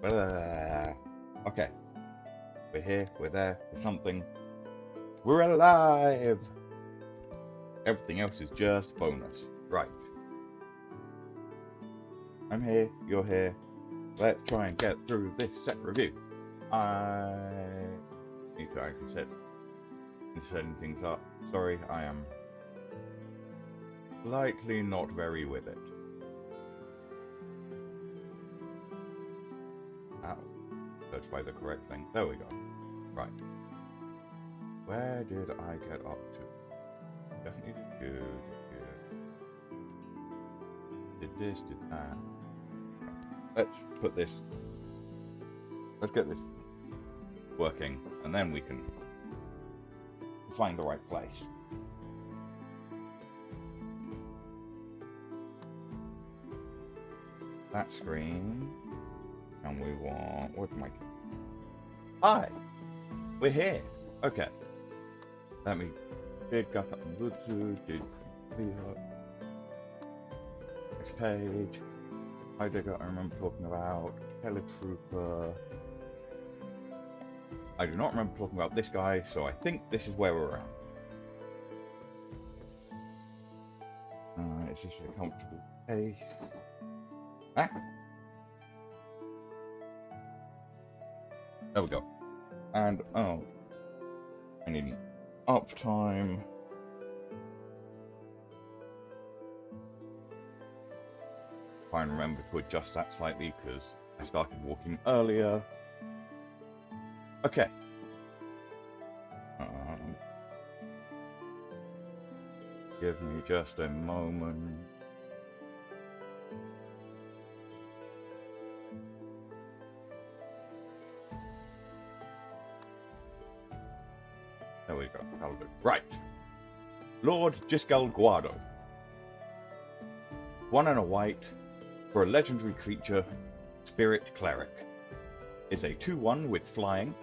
Okay. We're here, we're there, we're something. We're alive! Everything else is just bonus. Right. I'm here, you're here. Let's try and get through this set review. I need to actually setting things up. Sorry, I am slightly not very with it. Ow. Search by the correct thing. There we go. Right. Where did I get up to? Definitely did this, did that. Let's put this. Let's get this working, and then we can find the right place. That screen, and we want. What's my? Hi, we're here. Okay. Let me dig up Bluetooth. Next page. Heidegger, I remember talking about. Teletrooper. I do not remember talking about this guy, so I think this is where we're at. Is this a comfortable pace? Ah. There we go. And oh, I need uptime. Try and remember to adjust that slightly because I started walking earlier. Okay. Give me just a moment. There we go. That'll do. Right. Lord Jyscal Guado. 1 and a white for a legendary creature, Spirit Cleric. It's a 2/1 with flying,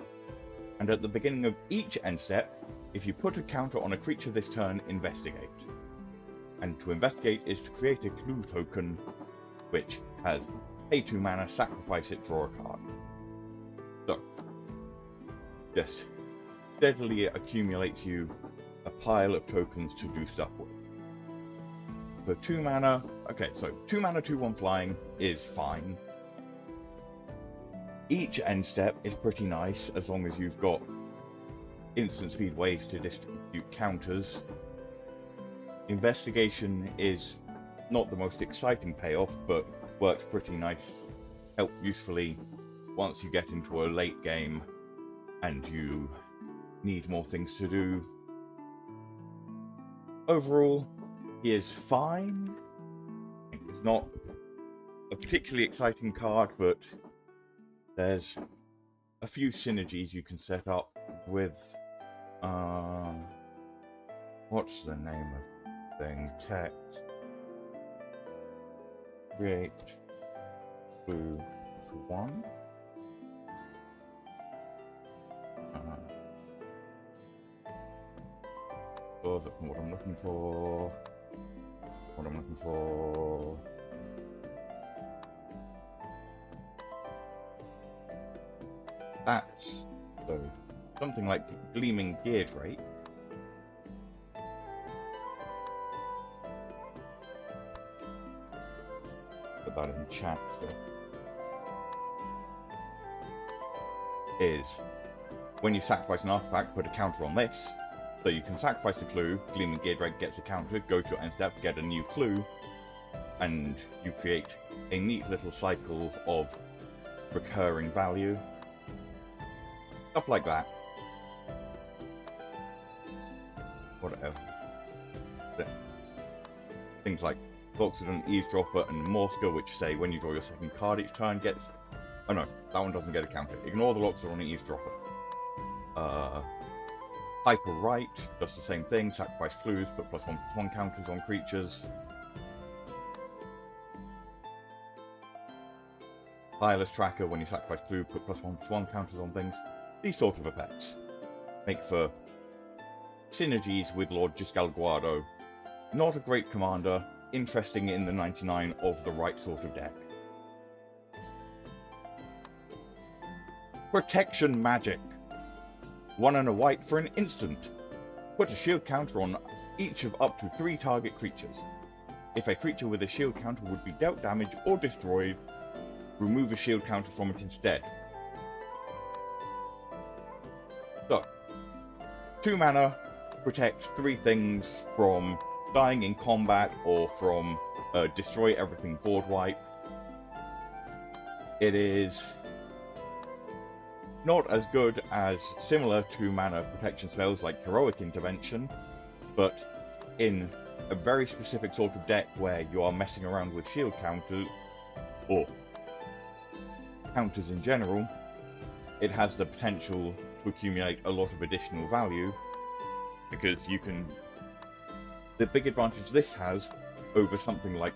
and at the beginning of each end step, if you put a counter on a creature this turn, investigate. And to investigate is to create a clue token, which has pay 2 mana, sacrifice it, draw a card. So, just steadily accumulates you a pile of tokens to do stuff with. For 2 mana, okay, so 2 mana, 2/1 flying is fine. Each end step is pretty nice as long as you've got instant speed ways to distribute counters. Investigation is not the most exciting payoff, but works pretty nice, help usefully once you get into a late game and you need more things to do. Overall, he is fine. It's not a particularly exciting card, but there's a few synergies you can set up with what's the name of the thing? Text. Create clue for 1. Oh, that's not what I'm looking for. What I'm looking for. That's so something like Gleaming Geardrake. Put that in chat. So. Is when you sacrifice an artifact, put a counter on this. So you can sacrifice the clue, Gleaming Geardrake gets a counter, go to your end step, get a new clue, and you create a neat little cycle of recurring value. Stuff like that. Whatever. Things like Loxodon, Eavesdropper, and Morska, which say when you draw your second card each turn gets... Oh no, that one doesn't get a counter. Ignore the Loxodon and Eavesdropper. Hyper Right, does the same thing, sacrifice clues, put +1/+1 counters on creatures. Tireless Tracker, when you sacrifice clue, put +1/+1 counters on things. These sort of effects make for synergies with Lord Jyscal Guado. Not a great commander, interesting in the 99 of the right sort of deck. Protection Magic. 1 and a white for an instant. Put a shield counter on each of up to 3 target creatures. If a creature with a shield counter would be dealt damage or destroyed, remove a shield counter from it instead. So, 2 mana protects 3 things from dying in combat or from destroy everything board wipe. It is not as good as similar 2 mana protection spells like Heroic Intervention, but in a very specific sort of deck where you are messing around with shield counters, or counters in general, it has the potential to accumulate a lot of additional value, because you can... The big advantage this has over something like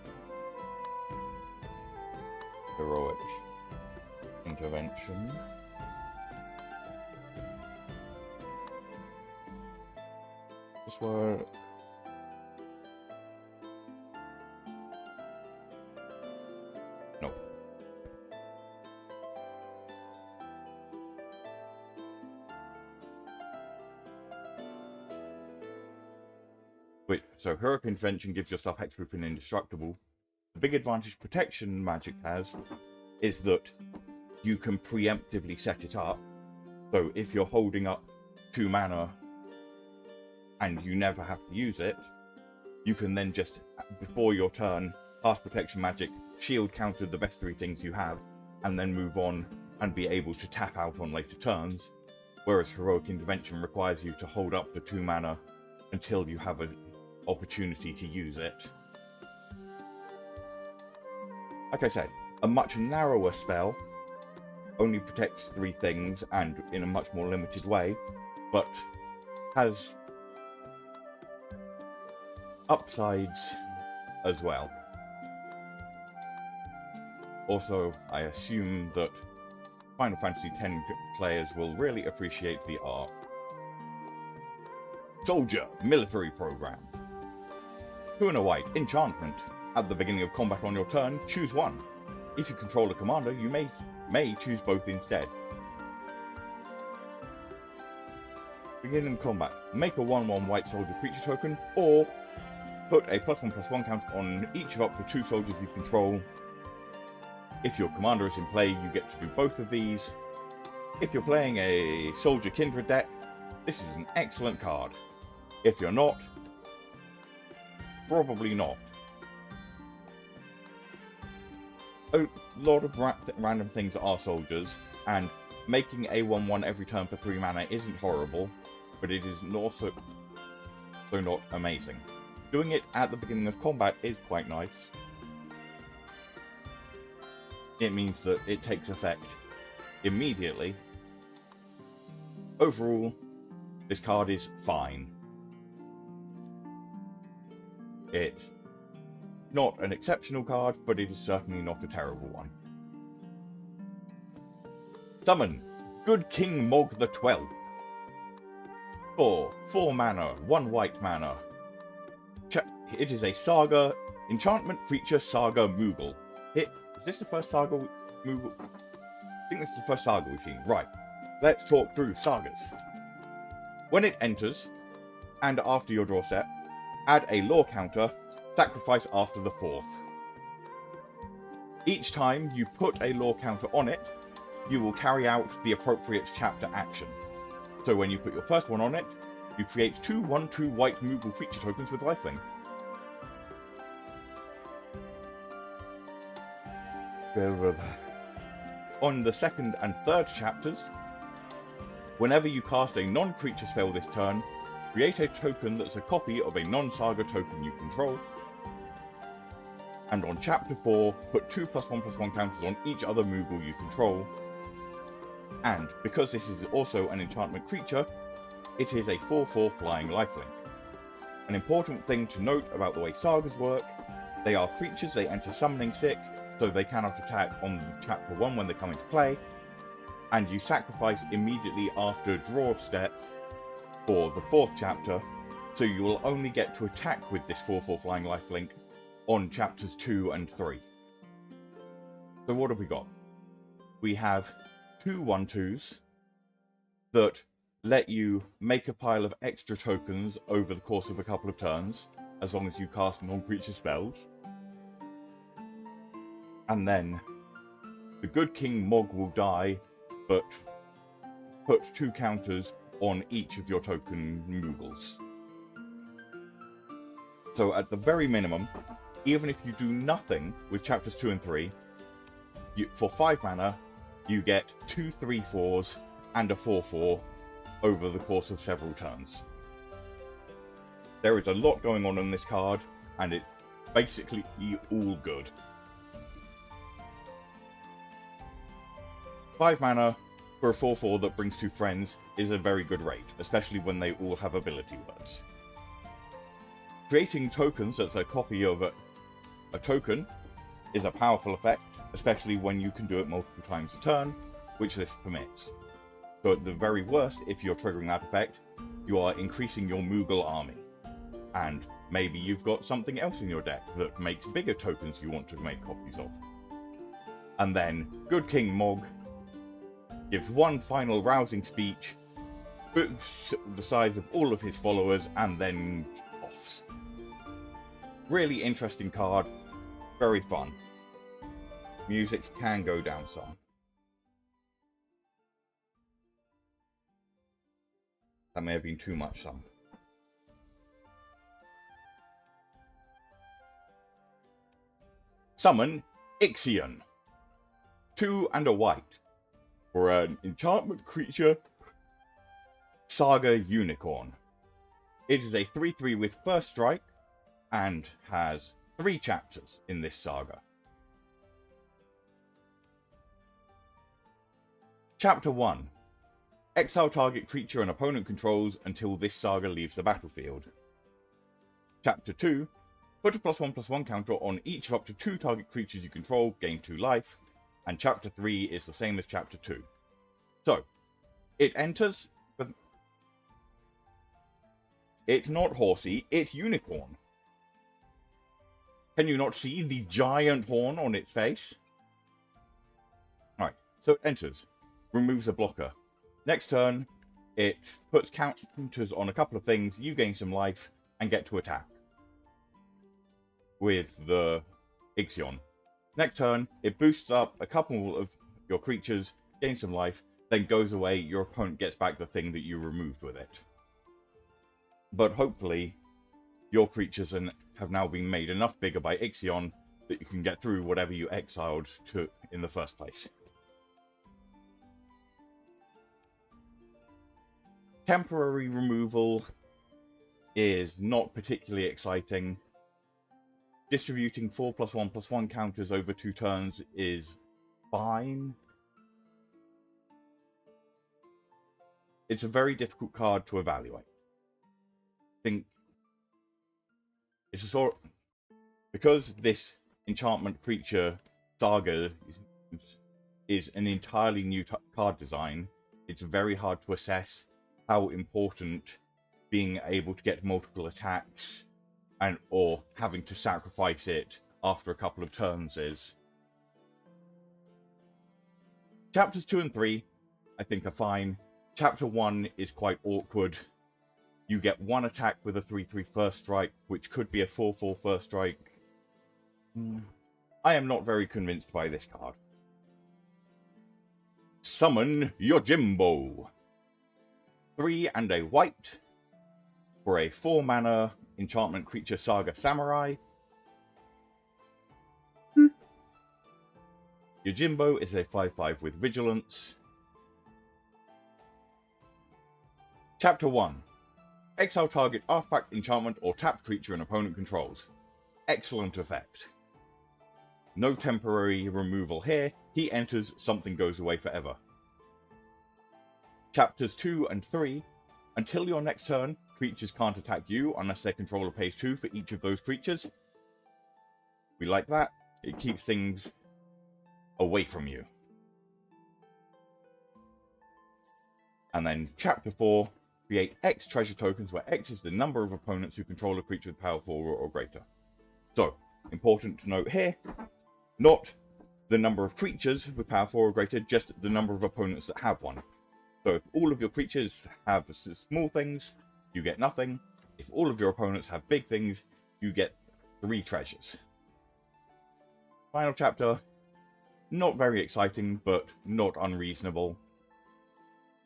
Heroic Intervention this were no. Wait, so Heroic Intervention gives your stuff hexproof and indestructible. The big advantage Protection Magic has is that you can preemptively set it up. So if you're holding up 2 mana and you never have to use it, you can then just, before your turn, cast Protection Magic, shield counter the best 3 things you have, and then move on and be able to tap out on later turns. Whereas Heroic Intervention requires you to hold up the 2 mana until you have an opportunity to use it. Like I said, a much narrower spell, only protects 3 things and in a much more limited way, but has upsides as well. Also, I assume that Final Fantasy X players will really appreciate the art. Soldier Military Program. 2 and a white, enchantment. At the beginning of combat on your turn, choose 1. If you control a commander, you may choose both instead. Beginning of combat, make a 1/1 white soldier creature token, or put a +1/+1 counter on each of up to 2 soldiers you control. If your commander is in play, you get to do both of these. If you're playing a Soldier Kindred deck, this is an excellent card. If you're not, probably not. A lot of random things are soldiers, and making a 1/1 every turn for 3 mana isn't horrible, but it is also not amazing. Doing it at the beginning of combat is quite nice. It means that it takes effect immediately. Overall, this card is fine. It's not an exceptional card, but it is certainly not a terrible one. Summon Good King Mog the 12th. 4 mana, 1 white mana. It is a Saga enchantment creature Saga Moogle. Is this the first Saga Moogle? I think this is the first Saga we've seen. Right, let's talk through Sagas. When it enters, and after your draw step, add a lore counter, sacrifice after the 4th. Each time you put a lore counter on it, you will carry out the appropriate chapter action. So when you put your first one on it, you create 2 1/2 white Moogle creature tokens with lifelink. On the 2nd and 3rd chapters, whenever you cast a non-creature spell this turn, create a token that's a copy of a non-saga token you control. And on chapter 4, put 2 +1/+1 counters on each other Moogle you control. And because this is also an enchantment creature, it is a 4/4 flying lifelink. An important thing to note about the way sagas work: they are creatures, they enter summoning sick, so they cannot attack on chapter 1 when they come into play, and you sacrifice immediately after draw step for the 4th chapter, so you will only get to attack with this 4/4 flying lifelink on chapters 2 and 3. So what have we got? We have two 1/2s that let you make a pile of extra tokens over the course of a couple of turns, as long as you cast non-creature spells. And then the Good King Mog will die, but put 2 counters on each of your token Moogles. So at the very minimum, even if you do nothing with chapters 2 and 3, for 5 mana, you get 2 3/4s and a 4/4 over the course of several turns. There is a lot going on this card, and it's basically all good. 5 mana for a 4/4 that brings 2 friends is a very good rate, especially when they all have ability words. Creating tokens that's a copy of a token is a powerful effect, especially when you can do it multiple times a turn, which this permits. So at the very worst, if you're triggering that effect, you are increasing your Moogle army. And maybe you've got something else in your deck that makes bigger tokens you want to make copies of. And then Good King Mog gives one final rousing speech, boosts the size of all of his followers, and then offs. Really interesting card, very fun. Music can go down some. That may have been too much some. Summon Ixion. 2 and a white. For an enchantment creature, Saga Unicorn. It is a 3/3 with first strike, and has 3 chapters in this saga. Chapter 1. Exile target creature an opponent controls until this saga leaves the battlefield. Chapter 2. Put a +1/+1 counter on each of up to 2 target creatures you control, gain 2 life. And Chapter 3 is the same as Chapter 2. So, it enters, but it's not horsey, it's unicorn. Can you not see the giant horn on its face? Alright, so it enters, removes a blocker. Next turn, it puts counters on a couple of things, you gain some life, and get to attack with the Ixion. Next turn, it boosts up a couple of your creatures, gains some life, then goes away, your opponent gets back the thing that you removed with it. But hopefully, your creatures have now been made enough bigger by Ixion that you can get through whatever you exiled to in the first place. Temporary removal is not particularly exciting. Distributing 4 +1/+1 counters over 2 turns is fine. It's a very difficult card to evaluate. I think it's a sort because this enchantment creature saga is an entirely new card design. It's very hard to assess how important being able to get multiple attacks or having to sacrifice it after a couple of turns is. Chapters 2 and 3, I think, are fine. Chapter 1 is quite awkward. You get 1 attack with a 3/3 first strike, which could be a 4/4 first strike. I am not very convinced by this card. Summon Yojimbo. 3 and a white for a 4 mana enchantment creature saga samurai. Yojimbo is a 5/5 with vigilance. Chapter 1. Exile target artifact, enchantment, or tapped creature an opponent controls. Excellent effect. No temporary removal here. He enters, something goes away forever. Chapters 2 and 3. Until your next turn, creatures can't attack you unless their controller pays 2 for each of those creatures. We like that. It keeps things away from you. And then Chapter 4. Create X treasure tokens, where X is the number of opponents who control a creature with power 4 or greater. So, important to note here, not the number of creatures with power 4 or greater, just the number of opponents that have one. So if all of your creatures have small things, you get nothing. If all of your opponents have big things, you get 3 treasures. Final chapter, not very exciting, but not unreasonable.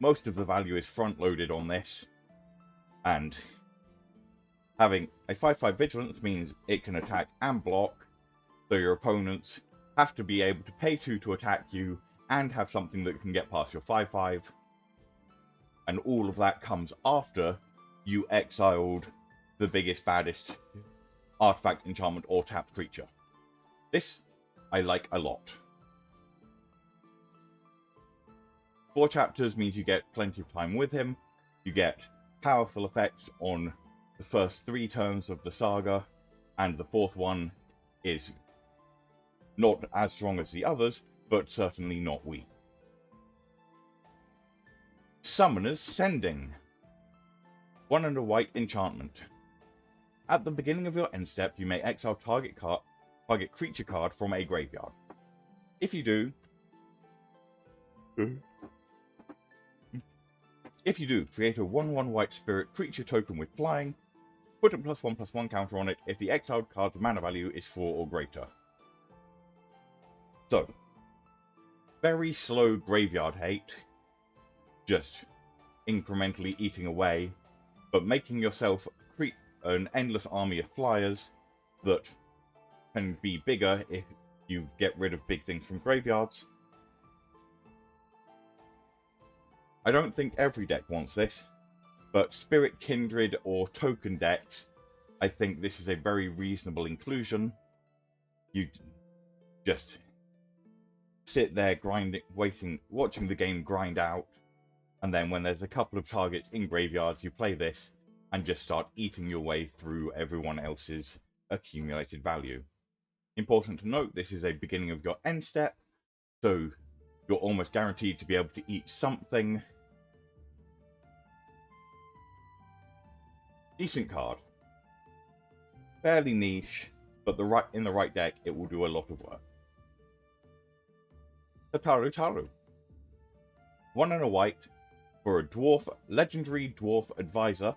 Most of the value is front-loaded on this, and having a 5/5 vigilance means it can attack and block, so your opponents have to be able to pay 2 to attack you and have something that can get past your 5/5. And all of that comes after you exiled the biggest, baddest artifact, enchantment, or tapped creature. This I like a lot. 4 chapters means you get plenty of time with him. You get powerful effects on the first 3 turns of the saga, and the 4th one is not as strong as the others, but certainly not weak. Summoner's Sending. 1 and a white enchantment. At the beginning of your end step, you may exile target creature card from a graveyard. If you do, create a 1/1 white spirit creature token with flying. Put a +1/+1 counter on it if the exiled card's mana value is 4 or greater. So, very slow graveyard hate, just incrementally eating away, but making yourself an endless army of flyers that can be bigger if you get rid of big things from graveyards. I don't think every deck wants this, but Spirit Kindred or token decks, I think this is a very reasonable inclusion. You just sit there grinding, waiting, watching the game grind out, and then when there's a couple of targets in graveyards, you play this and just start eating your way through everyone else's accumulated value. Important to note, this is a beginning of your end step, so you're almost guaranteed to be able to eat something. Decent card. Fairly niche, but in the right deck, it will do a lot of work. Tataru Taru. 1 and a white for a legendary dwarf advisor.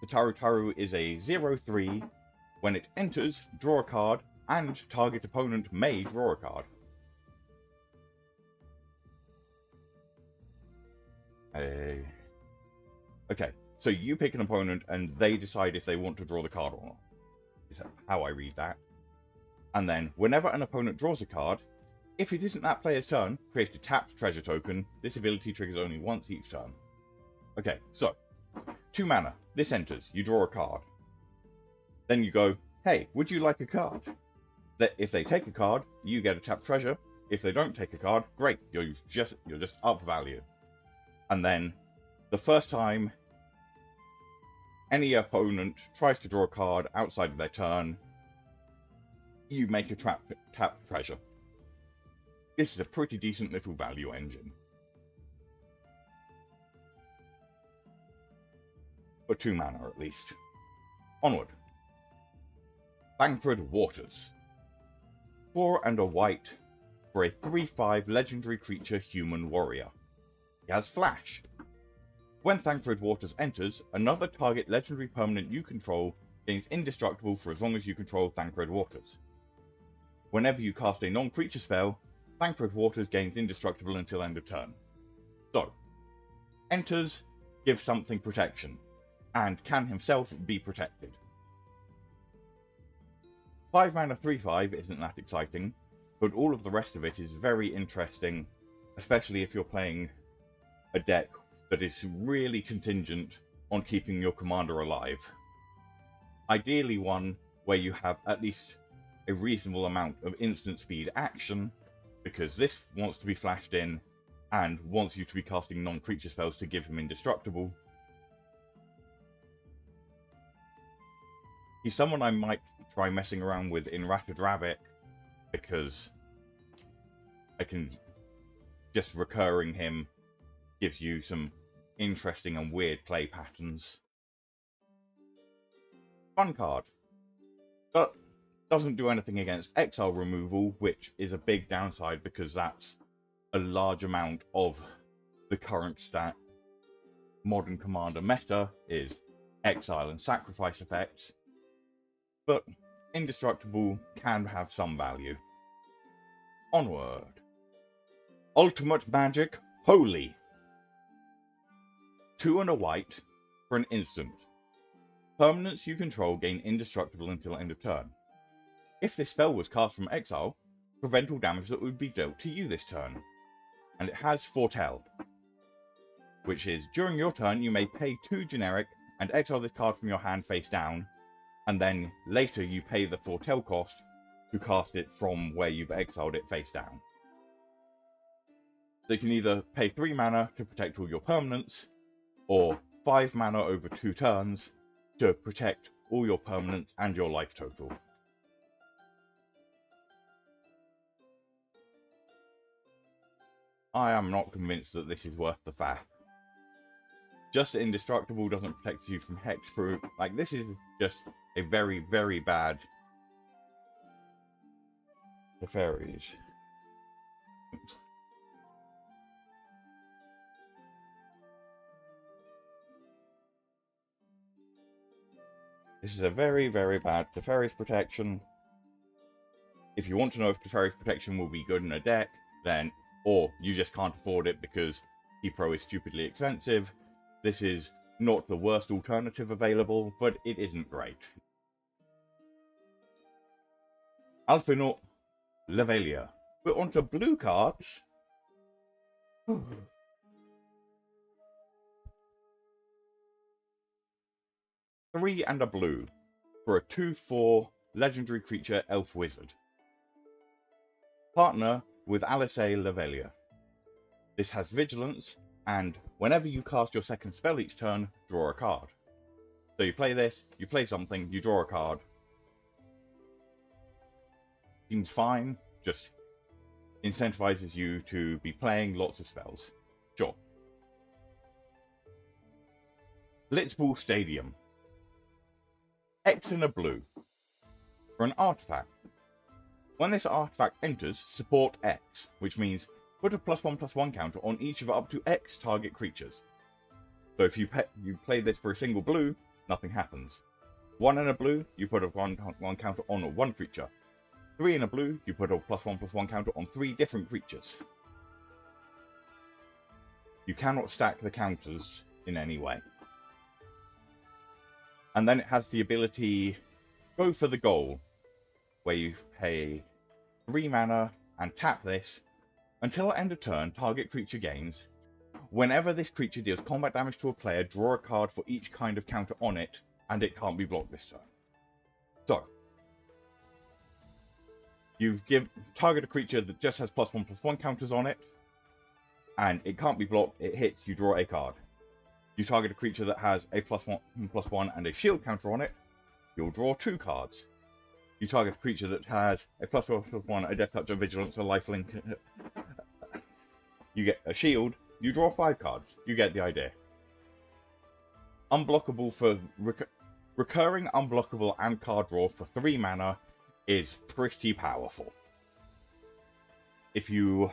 Tataru Taru is a 0/3. When it enters, draw a card, and target opponent may draw a card. Okay, so you pick an opponent and they decide if they want to draw the card or not. Is how I read that. And then, whenever an opponent draws a card, if it isn't that player's turn, create a tapped treasure token. This ability triggers only once each turn. Okay, so 2 mana. This enters. You draw a card. Then you go, hey, would you like a card? If they take a card, you get a tapped treasure. If they don't take a card, great. You're just up value. And then, the first time any opponent tries to draw a card outside of their turn, you make a tapped treasure. This is a pretty decent little value engine. For 2 mana at least. Onward. Thancred Waters. 4 and a white for a 3/5 legendary creature human warrior. He has flash. When Thancred Waters enters, another target legendary permanent you control gains indestructible for as long as you control Thancred Waters. Whenever you cast a non-creature spell, Thancred Waters gains indestructible until end of turn. So, enters, gives something protection, and can himself be protected. 5 mana 3/5 isn't that exciting, but all of the rest of it is very interesting, especially if you're playing a deck that is really contingent on keeping your commander alive. Ideally one where you have at least a reasonable amount of instant speed action, because this wants to be flashed in and wants you to be casting non-creature spells to give him indestructible. He's someone I might try messing around with in Rattled Rabbit, because I can just recurring him gives you some interesting and weird play patterns. Fun card. But Doesn't do anything against exile removal, which is a big downside because that's a large amount of the current modern commander meta is exile and sacrifice effects. But indestructible can have some value. Onward. Ultimate Magic Holy. 2 and a white for an instant. Permanents you control gain indestructible until end of turn. If this spell was cast from exile, prevent all damage that would be dealt to you this turn. And it has Foretell, which is during your turn you may pay 2 generic and exile this card from your hand face down, and then later you pay the Foretell cost to cast it from where you've exiled it face down. So you can either pay 3 mana to protect all your permanents, or 5 mana over 2 turns to protect all your permanents and your life total. I am not convinced that this is worth the faff. Just indestructible doesn't protect you from hexproof. Like, this is just a very, very bad Teferis. This is a very, very bad Teferis protection. If you want to know if Teferis protection will be good in a deck, then, or you just can't afford it because T-Pro is stupidly expensive, this is not the worst alternative available, but it isn't great. Alphinaud Lavalliere. We're onto blue cards. 3 and a blue for a 2/4 legendary creature elf wizard. Partner with Alysae Lavalliere. This has vigilance, and whenever you cast your second spell each turn, draw a card. So you play this, you play something, you draw a card. Seems fine, just incentivizes you to be playing lots of spells. Sure. Blitzball Stadium. X in a blue. For an artifact. When this artifact enters, support X, which means put a +1/+1 counter on each of up to X target creatures. So if you play this for a single blue, nothing happens. 1 in a blue, you put a 1/1 counter on 1 creature. 3 in a blue, you put a +1/+1 counter on 3 different creatures. You cannot stack the counters in any way. And then it has the ability, go for the goal, where you pay 3 mana and tap this. Until end of turn, target creature gains. Whenever this creature deals combat damage to a player, draw a card for each kind of counter on it, and it can't be blocked this turn. So, you target a creature that just has +1/+1 counters on it, and it can't be blocked, it hits, you draw a card. You target a creature that has a +1/+1 and a shield counter on it, you'll draw 2 cards. You target a creature that has a +1/+1, a death touch, a vigilance, a lifelink, you get a shield, you draw 5 cards. You get the idea. Unblockable for recurring unblockable and card draw for 3 mana is pretty powerful. If you,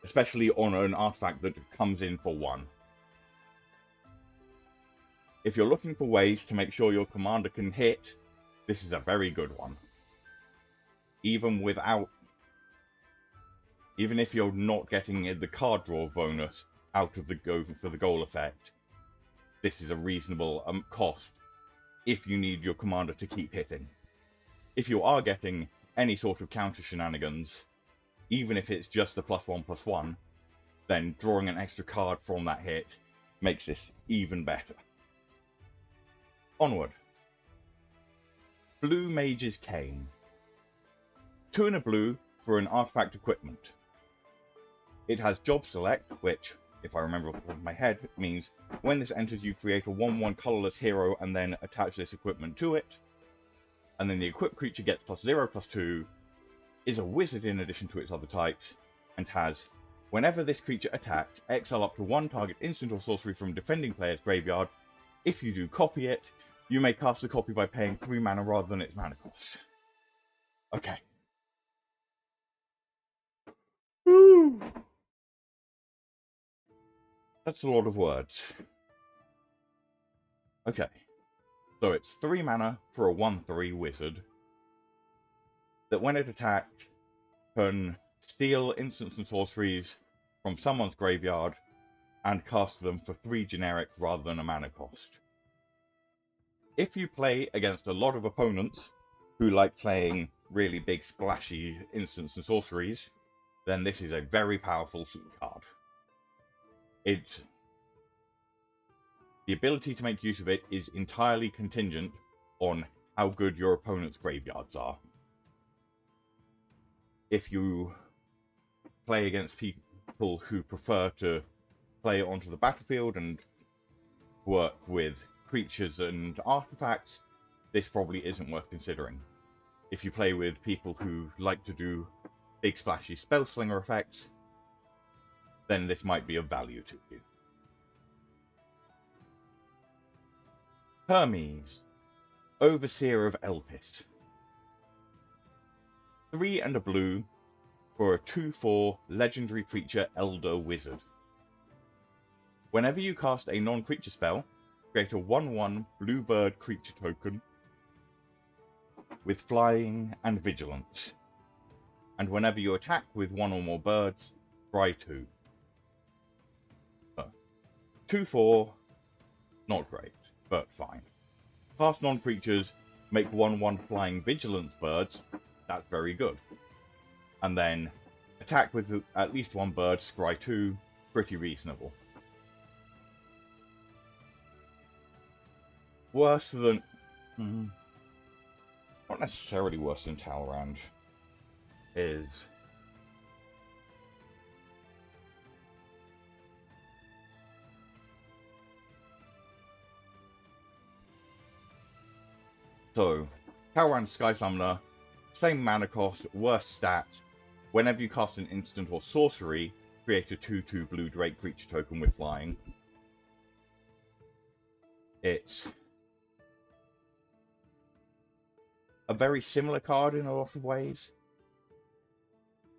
especially on an artifact that comes in for 1. If you're looking for ways to make sure your commander can hit, this is a very good one. Even if you're not getting the card draw bonus out of the go for the goal effect, this is a reasonable cost if you need your commander to keep hitting. If you are getting any sort of counter shenanigans, even if it's just the +1/+1, then drawing an extra card from that hit makes this even better. Onward. Blue Mage's Cane. 2 in a blue for an artifact equipment. It has Job Select, which, if I remember off the top of my head, means when this enters you create a 1/1 colorless hero and then attach this equipment to it. And then the equipped creature gets +0/+2, is a wizard in addition to its other types, and has, whenever this creature attacks, exile up to 1 target instant or sorcery from defending player's graveyard. If you do, copy it. You may cast a copy by paying 3 mana rather than its mana cost. Okay. Woo. That's a lot of words. Okay. So it's 3 mana for a 1/3 wizard that when it attacks can steal instants and sorceries from someone's graveyard and cast them for 3 generic rather than a mana cost. If you play against a lot of opponents who like playing really big splashy instants and sorceries, then this is a very powerful card. The ability to make use of it is entirely contingent on how good your opponent's graveyards are. If you play against people who prefer to play it onto the battlefield and work with creatures and artifacts, this probably isn't worth considering. If you play with people who like to do big splashy spellslinger effects, then this might be of value to you. Hermes, Overseer of Elpis. 3 and a blue for a 2/4 legendary creature Elder Wizard. Whenever you cast a non-creature spell, create a 1/1 bluebird creature token with flying and vigilance. And whenever you attack with 1 or more birds, scry 2. 2/4, not great, but fine. Cast non-creatures, make 1/1 flying vigilance birds, that's very good. And then attack with at least 1 bird, scry 2, pretty reasonable. Worse than... not necessarily worse than Talrand is... So, Talrand Sky Summoner, same mana cost, worse stats. Whenever you cast an instant or sorcery, create a 2/2 blue Drake creature token with flying. It's a very similar card in a lot of ways.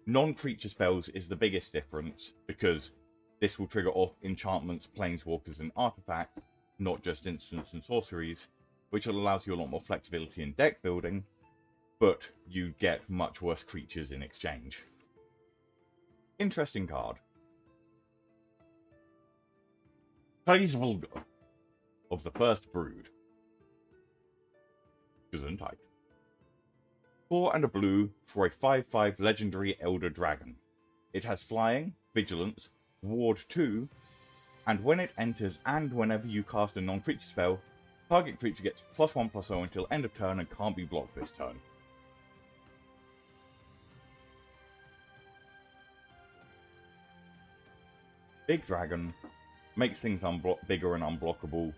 Non-creature spells is the biggest difference, because this will trigger off enchantments, planeswalkers, and artifacts, not just instants and sorceries, which allows you a lot more flexibility in deck building, but you get much worse creatures in exchange. Interesting card. Kaizvulga of the First Brood. Gesundheit. 4 and a blue for a 5/5 legendary Elder Dragon. It has flying, vigilance, ward 2, and when it enters and whenever you cast a non-creature spell, target creature gets +1/+0 until end of turn and can't be blocked this turn. Big dragon, makes things bigger and unblockable.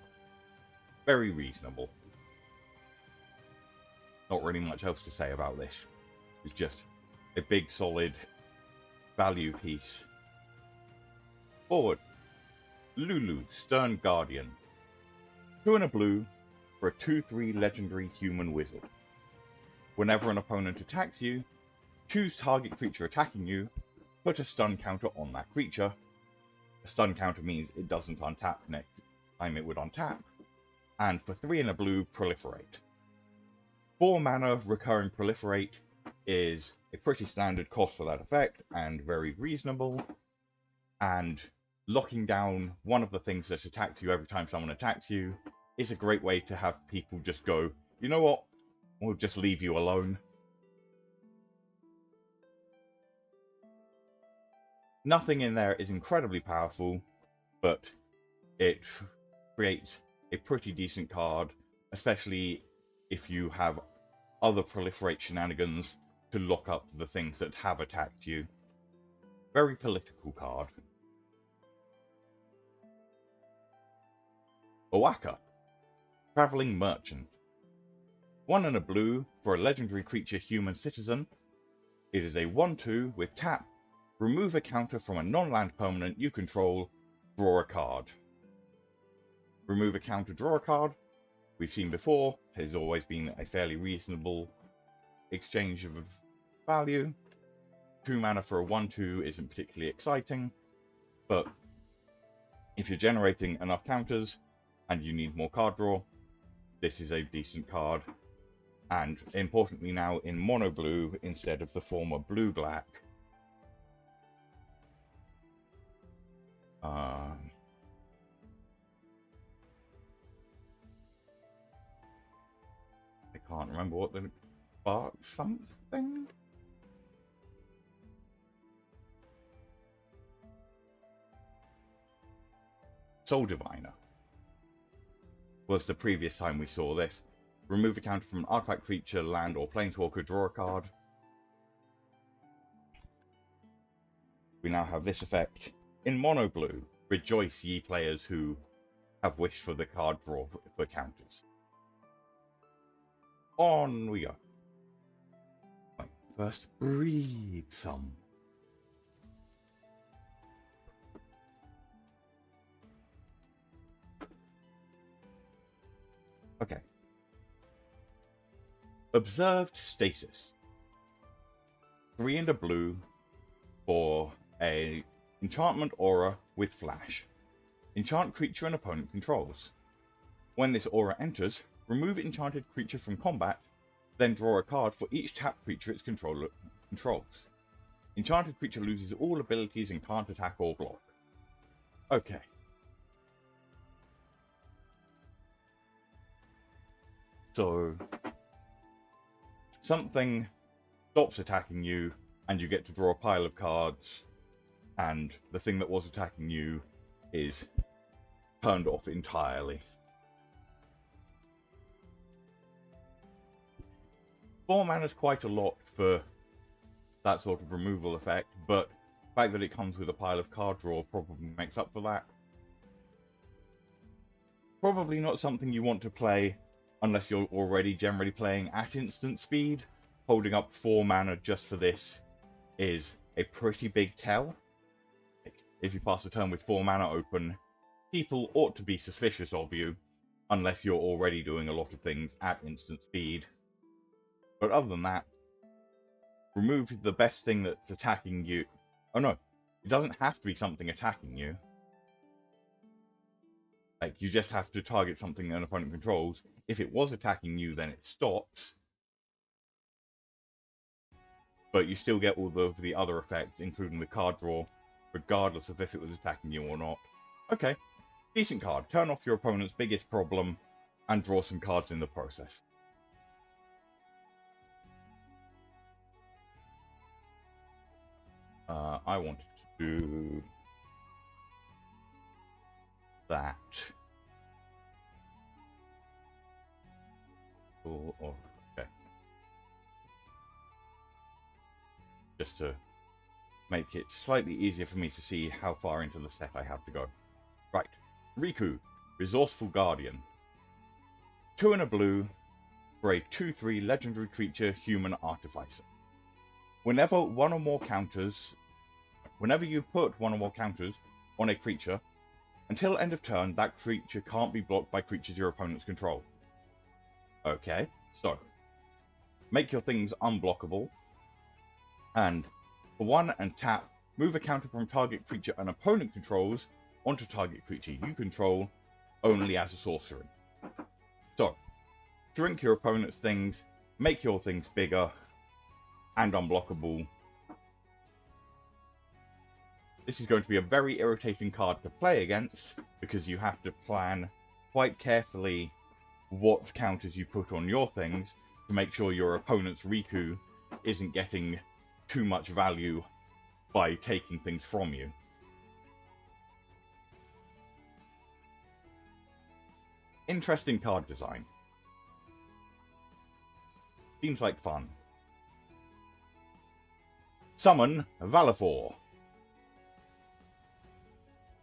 Very reasonable. Not really much else to say about this. It's just a big solid value piece. Forward. Lulu, Stern Guardian. 2 and a blue for a 2/3 legendary human wizard. Whenever an opponent attacks you, choose target creature attacking you, put a stun counter on that creature. A stun counter means it doesn't untap next time it would untap. And for 3 and a blue, proliferate. 4 mana recurring proliferate is a pretty standard cost for that effect and very reasonable. And locking down one of the things that attacks you every time someone attacks you is a great way to have people just go, you know what, we'll just leave you alone. Nothing in there is incredibly powerful, but it creates a pretty decent card, especially if you have other proliferate shenanigans to lock up the things that have attacked you. Very political card. Oaka, Traveling Merchant. 1 and a blue for a legendary creature human citizen. It is a 1/2 with tap. Remove a counter from a non-land permanent you control. Draw a card. Remove a counter, draw a card. we've seen before, has always been a fairly reasonable exchange of value. 2 mana for a 1/2 isn't particularly exciting, but if you're generating enough counters and you need more card draw, this is a decent card. And importantly now in mono blue instead of the former blue black. I can't remember what the bark something. Soul Diviner was the previous time we saw this. Remove a counter from an artifact, creature, land, or planeswalker, draw a card. We now have this effect in mono blue. Rejoice, ye players who have wished for the card draw for counters. On we go. First, breathe some. Okay. Observed Stasis. 3 and a blue for a enchantment aura with flash. Enchant creature an opponent controls. When this aura enters, remove enchanted creature from combat, then draw a card for each tapped creature its controller controls. Enchanted creature loses all abilities and can't attack or block. Okay. So something stops attacking you and you get to draw a pile of cards, and the thing that was attacking you is turned off entirely. 4 mana is quite a lot for that sort of removal effect, but the fact that it comes with a pile of card draw probably makes up for that. Probably not something you want to play unless you're already generally playing at instant speed. Holding up 4 mana just for this is a pretty big tell. If you pass the turn with 4 mana open, people ought to be suspicious of you, unless you're already doing a lot of things at instant speed. But other than that, remove the best thing that's attacking you. Oh no, it doesn't have to be something attacking you. Like, you just have to target something an opponent controls. If it was attacking you, then it stops. But you still get all of the other effects, including the card draw, regardless of if it was attacking you or not. Okay, decent card. Turn off your opponent's biggest problem and draw some cards in the process. I wanted to do that. Oh, okay. Just to make it slightly easier for me to see how far into the set I have to go. Right. Riku, Resourceful Guardian. 2 and a blue for a 2/3 legendary creature, human artificer. Whenever you put one or more counters on a creature, until end of turn, that creature can't be blocked by creatures your opponents control. Okay, so make your things unblockable, and for 1 and tap, move a counter from target creature an opponent controls onto target creature you control only as a sorcery. So, shrink your opponent's things, make your things bigger and unblockable. This is going to be a very irritating card to play against, because you have to plan quite carefully what counters you put on your things to make sure your opponent's Riku isn't getting too much value by taking things from you. Interesting card design. Seems like fun. Summon Valefor.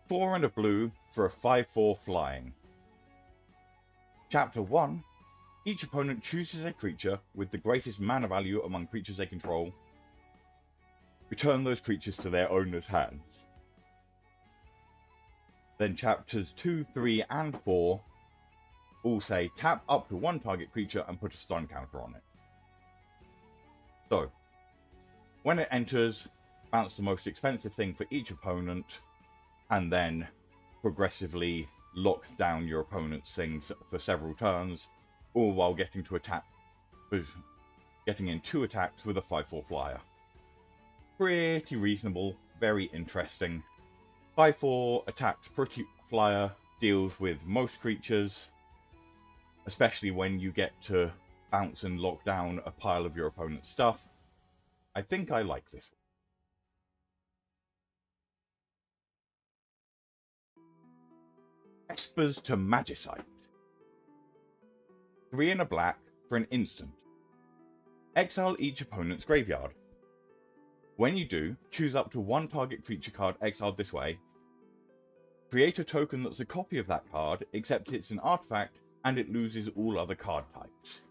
4 and a blue for a 5/4 flying. Chapter 1. Each opponent chooses a creature with the greatest mana value among creatures they control. Return those creatures to their owner's hands. Then chapters 2, 3, and 4 all say tap up to one target creature and put a stun counter on it. So, when it enters, bounce the most expensive thing for each opponent, and then progressively lock down your opponent's things for several turns, all while getting in 2 attacks with a 5/4 flyer. Pretty reasonable, very interesting. 5/4 attacks pretty flyer deals with most creatures, especially when you get to bounce and lock down a pile of your opponent's stuff. I think I like this one. Espers to Magicite. 3 and a black for an instant. Exile each opponent's graveyard. When you do, choose up to one target creature card exiled this way. Create a token that's a copy of that card, except it's an artifact and it loses all other card types.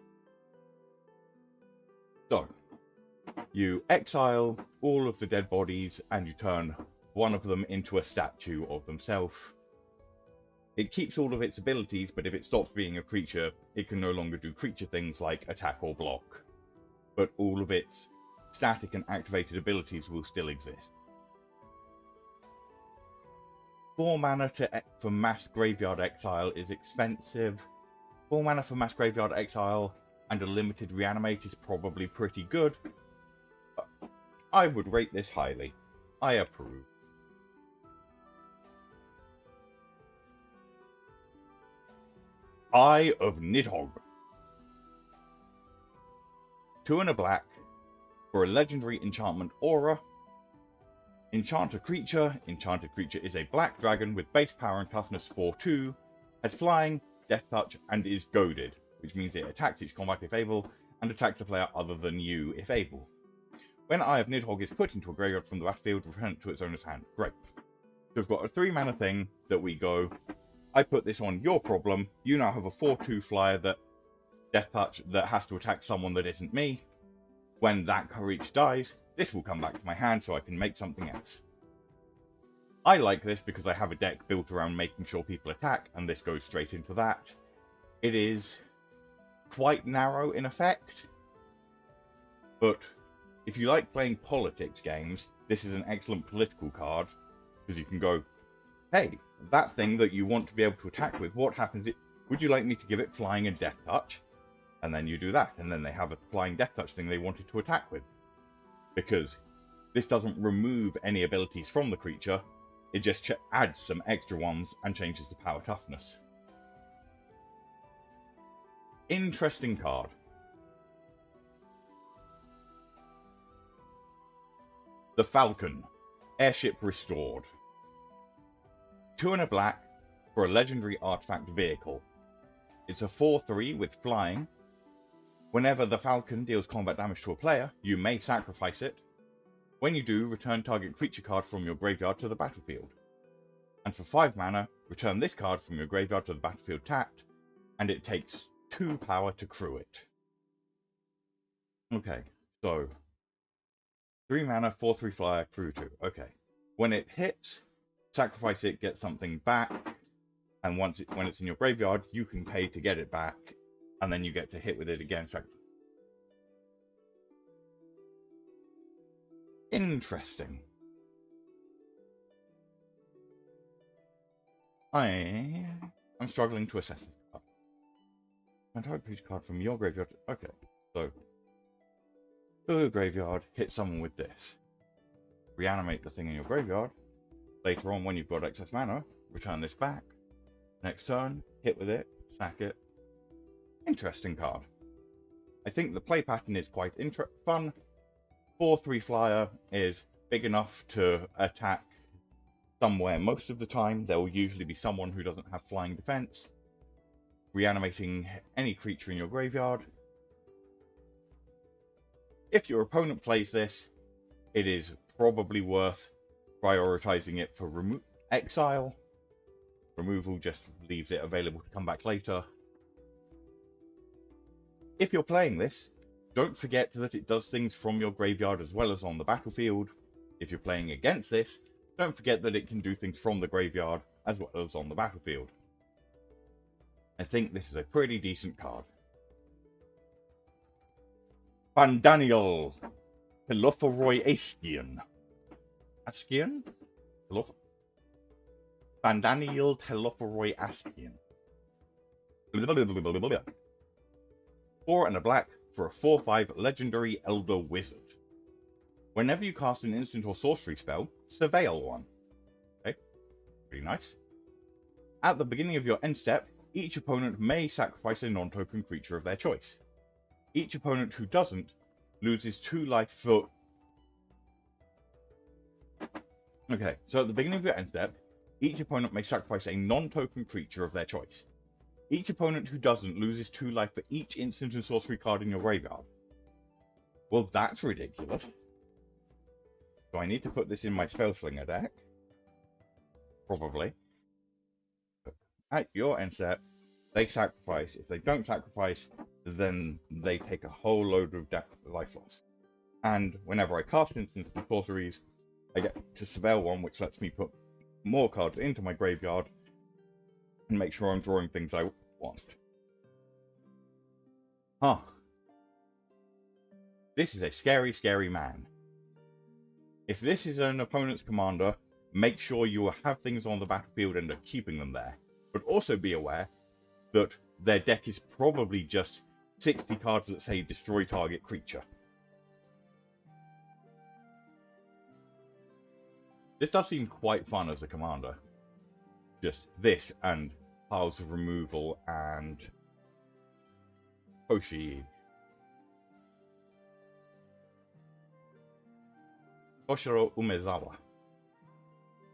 So, you exile all of the dead bodies and you turn one of them into a statue of themselves. It keeps all of its abilities, but if it stops being a creature, it can no longer do creature things like attack or block. But all of its static and activated abilities will still exist. 4 mana for mass graveyard exile is expensive. 4 mana for mass graveyard exile and a limited reanimate is probably pretty good. I would rate this highly. I approve. Eye of Nidhogg. 2 and a black for a legendary enchantment aura. Enchant a creature. Enchanted creature is a black dragon with base power and toughness 4/2, has flying, death touch, and is goaded, which means it attacks each combat if able, and attacks a player other than you if able. When Eye of Nidhogg is put into a graveyard from the battlefield, return it to its owner's hand. Great. So we've got a 3 mana thing that we go, I put this on your problem, you now have a 4/2 flyer that death touch that has to attack someone that isn't me. When that creature dies, this will come back to my hand so I can make something else. I like this because I have a deck built around making sure people attack, and this goes straight into that. It is quite narrow in effect, but if you like playing politics games, this is an excellent political card, because you can go, hey, that thing that you want to be able to attack with, what happens? Would you like me to give it flying and death touch? And then you do that, and then they have a flying death touch thing they wanted to attack with. Because this doesn't remove any abilities from the creature, it just adds some extra ones and changes the power toughness. Interesting card. The Falcon, Airship Restored. 2 and a black for a legendary artifact vehicle. It's a 4/3 with flying. Whenever the Falcon deals combat damage to a player, you may sacrifice it. When you do, return target creature card from your graveyard to the battlefield. And for 5 mana, return this card from your graveyard to the battlefield tapped, and it takes 2 power to crew it. Okay, so 3 mana, 4/3 flyer, crew 2. Okay. When it hits, sacrifice it, get something back, and when it's in your graveyard, you can pay to get it back, and then you get to hit with it again. Interesting. I'm struggling to assess it. Target creature card from your graveyard. Okay, so go to the graveyard, hit someone with this. Reanimate the thing in your graveyard. Later on, when you've got excess mana, return this back. Next turn, hit with it, sack it. Interesting card. I think the play pattern is quite fun. 4/3 flyer is big enough to attack somewhere most of the time. There will usually be someone who doesn't have flying defense. Reanimating any creature in your graveyard. If your opponent plays this, it is probably worth prioritizing it for exile. Removal just leaves it available to come back later. If you're playing this, don't forget that it does things from your graveyard as well as on the battlefield. If you're playing against this, don't forget that it can do things from the graveyard as well as on the battlefield. I think this is a pretty decent card. Fandaniel Telophoroi Askian. Askian? Fandaniel Telophoroi Askian. 4 and a black for a 4/5 legendary Elder Wizard. Whenever you cast an instant or sorcery spell, surveil one. Okay, pretty nice. At the beginning of your end step, each opponent may sacrifice a non-token creature of their choice. Each opponent who doesn't loses 2 life for... Okay, so at the beginning of your end step, each opponent may sacrifice a non-token creature of their choice. Each opponent who doesn't loses 2 life for each instant and sorcery card in your graveyard. Well, that's ridiculous. So I need to put this in my Spellslinger deck. Probably. At your end step, they sacrifice. If they don't sacrifice, then they take a whole load of life loss. And whenever I cast instants and sorceries, I get to surveil one, which lets me put more cards into my graveyard and make sure I'm drawing things I want. Huh. This is a scary, scary man. If this is an opponent's commander, make sure you have things on the battlefield and are keeping them there. But also be aware that their deck is probably just 60 cards that say destroy target creature. This does seem quite fun as a commander. Just this and Piles of Removal and Toshiro Umezawa,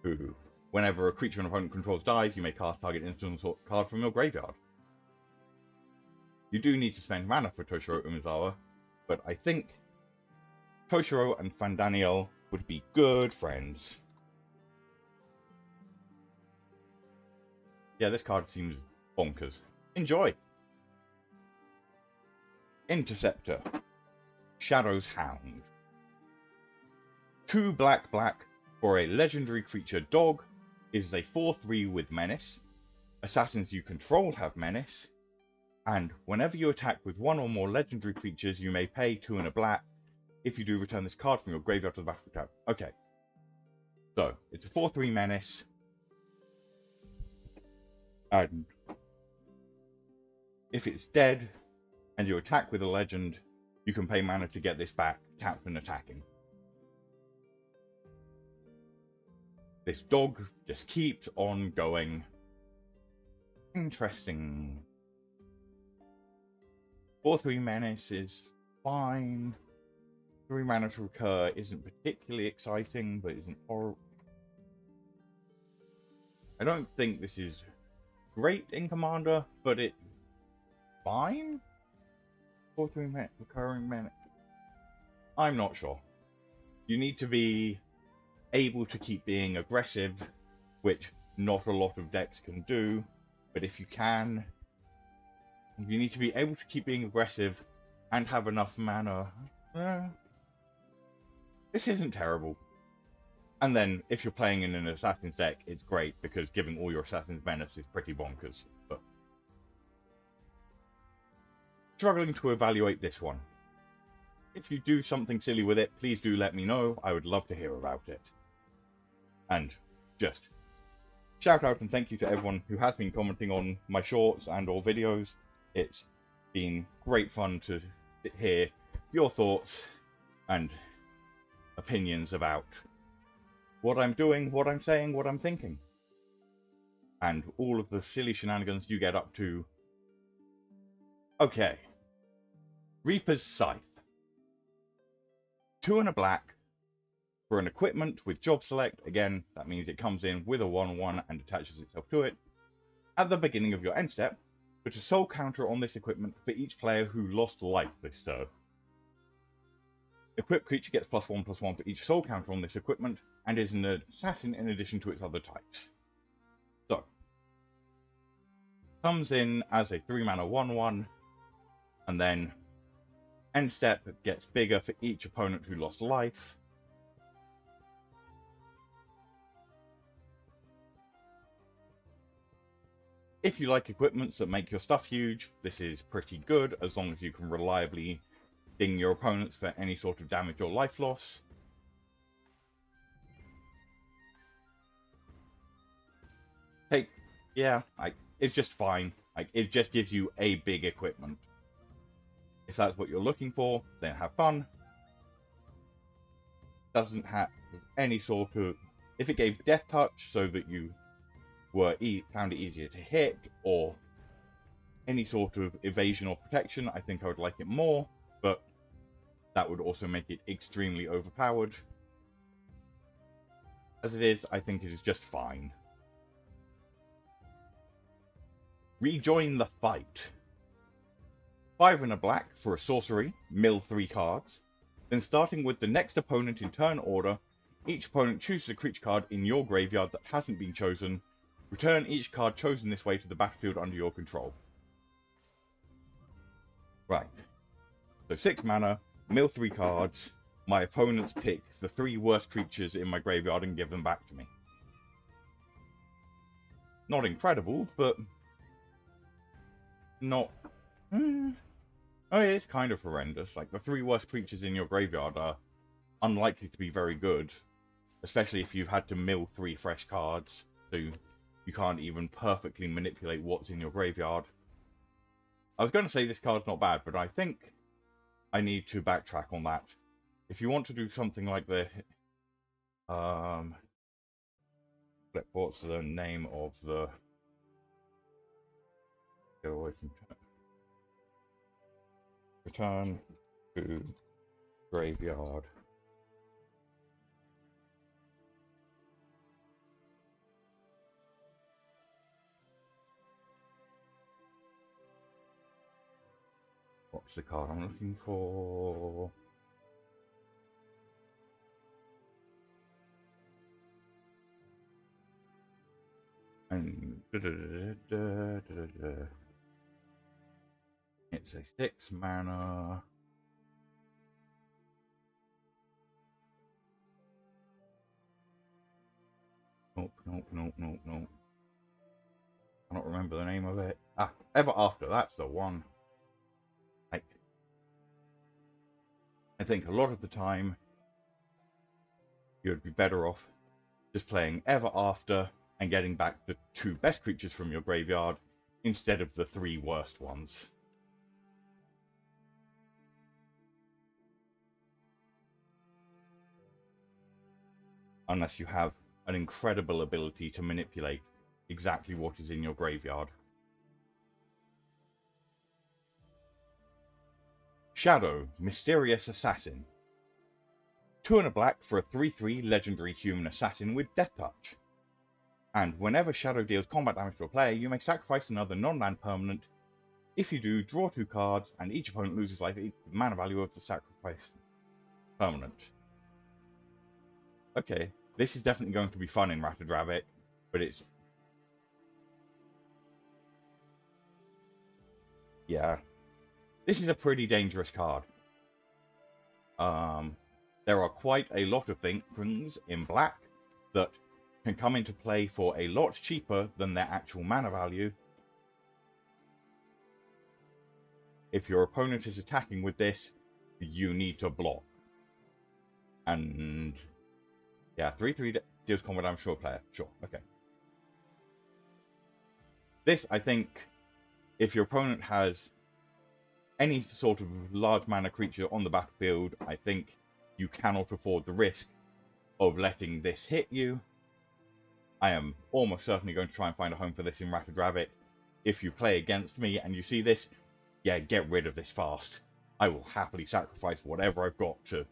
who, whenever a creature an opponent controls dies, you may cast target instant card from your graveyard. You do need to spend mana for Toshiro Umezawa, but I think Toshiro and Fandaniel would be good friends. Yeah, this card seems bonkers. Enjoy! Interceptor. Shadow's Hound. 2 black for a legendary creature dog. Is a 4/3 with menace. Assassins you control have menace. And whenever you attack with 1 or more legendary creatures, you may pay 2 and a black. If you do, return this card from your graveyard to the battlefield. Okay. So, it's a 4/3 menace. And if it's dead and you attack with a legend, you can pay mana to get this back, tapped and attacking. This dog just keeps on going. Interesting. 4/3 menace is fine. 3 mana to recur isn't particularly exciting, but isn't horrible. I don't think this is great in Commander, but it's fine. 4/3 recurring mana. I'm not sure. You need to be able to keep being aggressive, which not a lot of decks can do, but if you can, you need to be able to keep being aggressive and have enough mana. This isn't terrible. And then if you're playing in an Assassin's deck, it's great because giving all your Assassin's menace is pretty bonkers. But struggling to evaluate this one. If you do something silly with it, please do let me know. I would love to hear about it. And just shout out and thank you to everyone who has been commenting on my shorts and or videos. It's been great fun to hear your thoughts and opinions about what I'm doing, what I'm saying, what I'm thinking. And all of the silly shenanigans you get up to. Okay. Reaper's Scythe. 2 and a black for an equipment with job select. Again, that means it comes in with a 1/1 and attaches itself to it. At the beginning of your end step, put a soul counter on this equipment for each player who lost life this turn. Equipped creature gets +1/+1 for each soul counter on this equipment and is an assassin in addition to its other types. So, comes in as a 3 mana 1/1, and then end step gets bigger for each opponent who lost life. If you like equipments that make your stuff huge, this is pretty good, as long as you can reliably ding your opponents for any sort of damage or life loss. Hey, yeah, it's just fine. It just gives you a big equipment. If that's what you're looking for, then have fun. Doesn't have any sort of... If it gave Death Touch so that you found it easier to hit, or any sort of evasion or protection, I think I would like it more, but that would also make it extremely overpowered. As it is, I think it is just fine. Rejoin the fight. 5 and a black for a sorcery, mill 3 cards. Then starting with the next opponent in turn order, each opponent chooses a creature card in your graveyard that hasn't been chosen. Return each card chosen this way to the battlefield under your control. Right. So 6 mana, mill 3 cards. My opponents pick the 3 worst creatures in my graveyard and give them back to me. Not incredible, but not... Oh, it's kind of horrendous. Like, the 3 worst creatures in your graveyard are unlikely to be very good, especially if you've had to mill 3 fresh cards, so you can't even perfectly manipulate what's in your graveyard. I was going to say this card's not bad, but I think I need to backtrack on that. If you want to do something like the... what's the name of the... Go away from... Return to graveyard. What's the card I'm looking for? And it's a 6 mana. Nope. I don't remember the name of it. Ah, Ever After, that's the one. Like, I think a lot of the time you'd be better off just playing Ever After and getting back the 2 best creatures from your graveyard instead of the 3 worst ones. Unless you have an incredible ability to manipulate exactly what is in your graveyard. Shadow, Mysterious Assassin. 2 and a black for a 3/3 legendary human assassin with Death Touch. And whenever Shadow deals combat damage to a player, you may sacrifice another non-land permanent. If you do, draw 2 cards, and each opponent loses life equal to the mana value of the sacrifice permanent. Okay, this is definitely going to be fun in Rattled Rabbit, but it's... yeah. This is a pretty dangerous card. There are quite a lot of things in black that can come into play for a lot cheaper than their actual mana value. If your opponent is attacking with this, you need to block. And yeah, 3/3 deals combat damage to a player. Sure, okay. This, I think, if your opponent has any sort of large mana creature on the battlefield, I think you cannot afford the risk of letting this hit you. I am almost certainly going to try and find a home for this in Rattled Rabbit. If you play against me and you see this, yeah, get rid of this fast. I will happily sacrifice whatever I've got to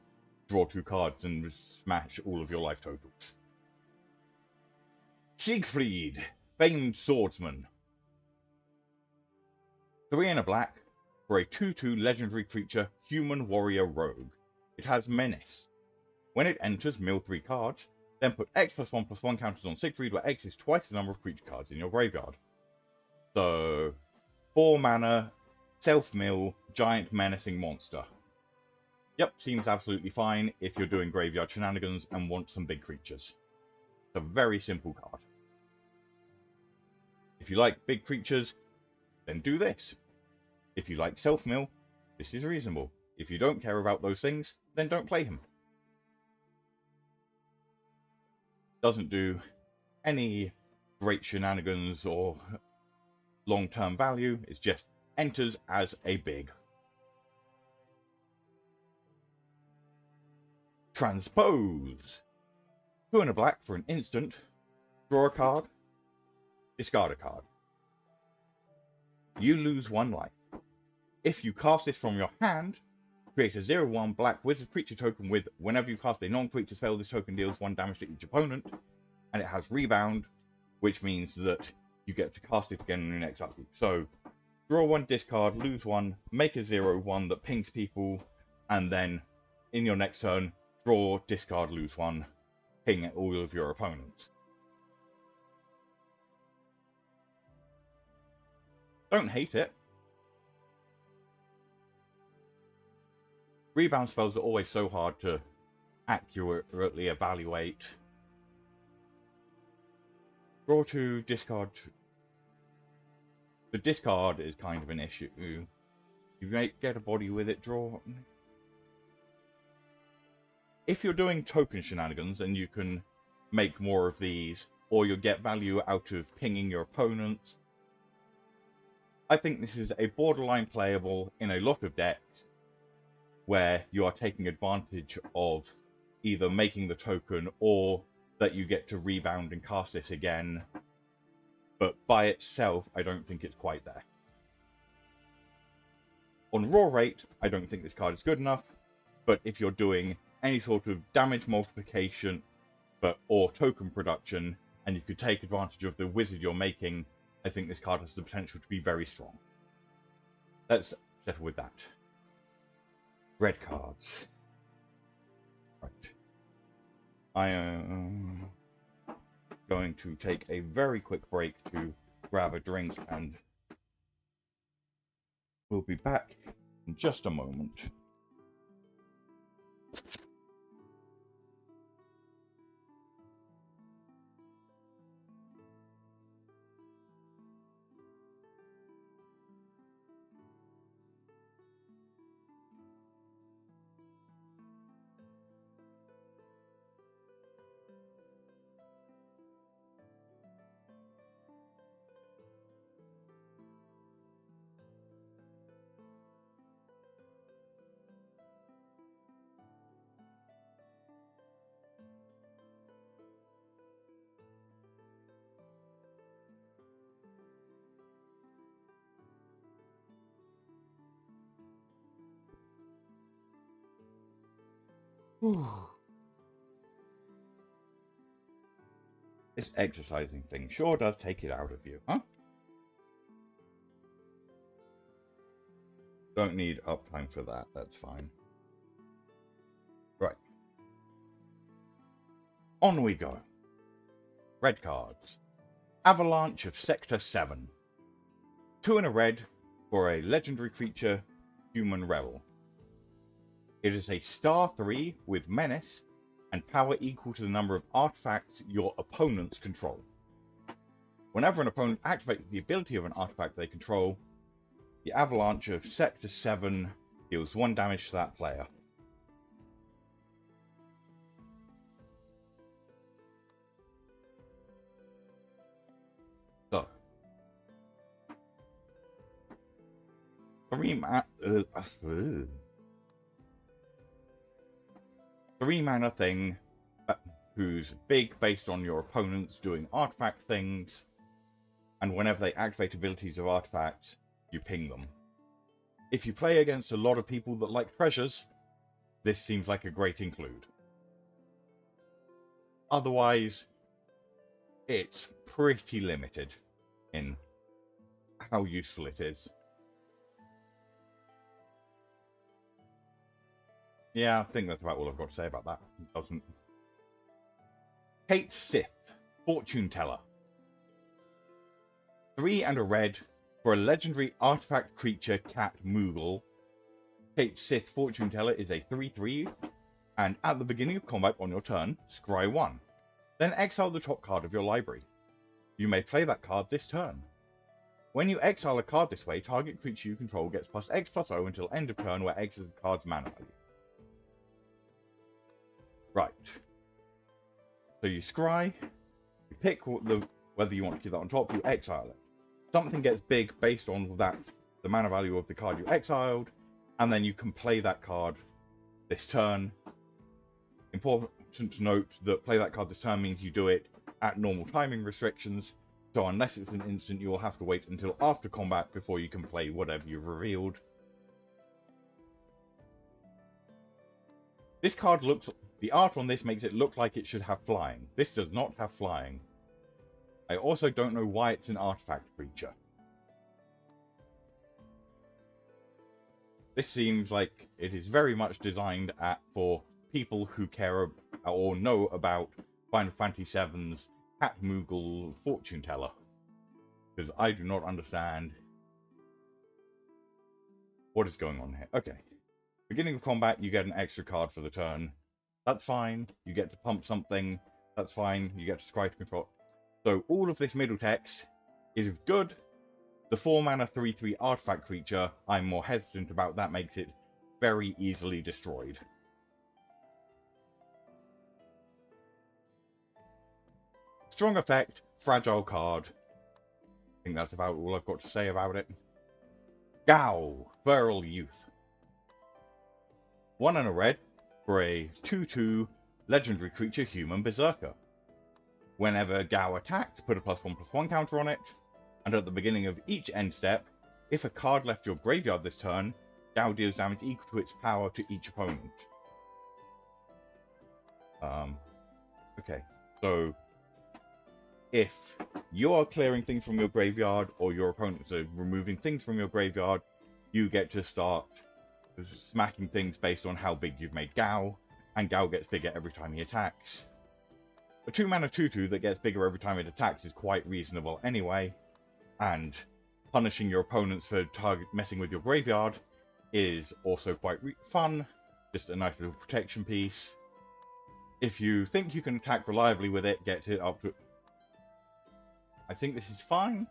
draw 2 cards and smash all of your life totals. Siegfried, Famed Swordsman. 3 and a black for a 2/2 legendary creature, Human Warrior Rogue. It has Menace. When it enters, mill 3 cards, then put X+1/+1 counters on Siegfried, where X is twice the number of creature cards in your graveyard. So, 4 mana, self-mill, giant menacing monster. Yep, seems absolutely fine if you're doing graveyard shenanigans and want some big creatures. It's a very simple card. If you like big creatures, then do this. If you like self-mill, this is reasonable. If you don't care about those things, then don't play him. Doesn't do any great shenanigans or long-term value. It just enters as a big. Transpose. 2 and a black for an instant. Draw a card. Discard a card. You lose 1 life. If you cast this from your hand, create a 0/1 black wizard creature token with whenever you cast a non-creature spell, this token deals 1 damage to each opponent, and it has rebound, which means that you get to cast it again in your next upkeep. So draw 1, discard, lose 1, make a 0/1 that pings people, and then in your next turn, draw, discard, lose 1, ping at all of your opponents. Don't hate it. Rebound spells are always so hard to accurately evaluate. Draw 2, discard 2. The discard is kind of an issue. You may get a body with it, draw. If you're doing token shenanigans and you can make more of these, or you'll get value out of pinging your opponents, I think this is a borderline playable in a lot of decks where you are taking advantage of either making the token or that you get to rebound and cast this again. But by itself, I don't think it's quite there. On raw rate, I don't think this card is good enough, but if you're doing any sort of damage multiplication or token production, and you could take advantage of the wizard you're making, I think this card has the potential to be very strong. Let's settle with that. Red cards. Right. I am going to take a very quick break to grab a drink, and we'll be back in just a moment. This exercising thing sure does take it out of you, huh? Don't need uptime for that, that's fine. Right. On we go. Red cards. Avalanche of Sector 7. 2 and a red for a legendary creature, Human Rebel. It is a star 3 with menace and power equal to the number of artifacts your opponents control. Whenever an opponent activates the ability of an artifact they control, the Avalanche of Sector 7 deals 1 damage to that player. So, 3 mana thing who's big based on your opponents doing artifact things, and whenever they activate abilities of artifacts, you ping them. If you play against a lot of people that like treasures, this seems like a great include. Otherwise, it's pretty limited in how useful it is. Yeah, I think that's about all I've got to say about that. It doesn't. Kate Sith, Fortune Teller. 3 and a red for a legendary artifact creature, Cat Moogle. Kate Sith, Fortune Teller is a 3/3, and at the beginning of combat on your turn, scry 1. Then exile the top card of your library. You may play that card this turn. When you exile a card this way, target creature you control gets +X/+0 until end of turn, where X is the card's mana value. Right. So you scry, you pick whether you want to keep that on top, you exile it. Something gets big based on that, the mana value of the card you exiled, and then you can play that card this turn. Important to note that play that card this turn means you do it at normal timing restrictions, so unless it's an instant, you will have to wait until after combat before you can play whatever you've revealed. This card looks... the art on this makes it look like it should have flying. This does not have flying. I also don't know why it's an artifact creature. This seems like it is very much designed for people who care or know about Final Fantasy VII's Cat Moogle fortune teller. Because I do not understand what is going on here. Okay. Beginning of combat, you get an extra card for the turn. That's fine. You get to pump something. That's fine. You get to scry to control. So all of this middle text is good. The 4-mana 3/3 artifact creature, I'm more hesitant about. That makes it very easily destroyed. Strong effect, fragile card. I think that's about all I've got to say about it. Gao, Feral Youth. 1 and a red for a 2/2 legendary creature human berserker. Whenever Gao attacks, put a +1/+1 counter on it, and at the beginning of each end step, if a card left your graveyard this turn, Gao deals damage equal to its power to each opponent. Okay, so if you're clearing things from your graveyard or your opponents are removing things from your graveyard, you get to start smacking things based on how big you've made Gao, and Gao gets bigger every time he attacks. A 2-mana 2/2 that gets bigger every time it attacks is quite reasonable anyway, and punishing your opponents for messing with your graveyard is also quite fun, just a nice little protection piece. If you think you can attack reliably with it, get it up to... I think this is fine.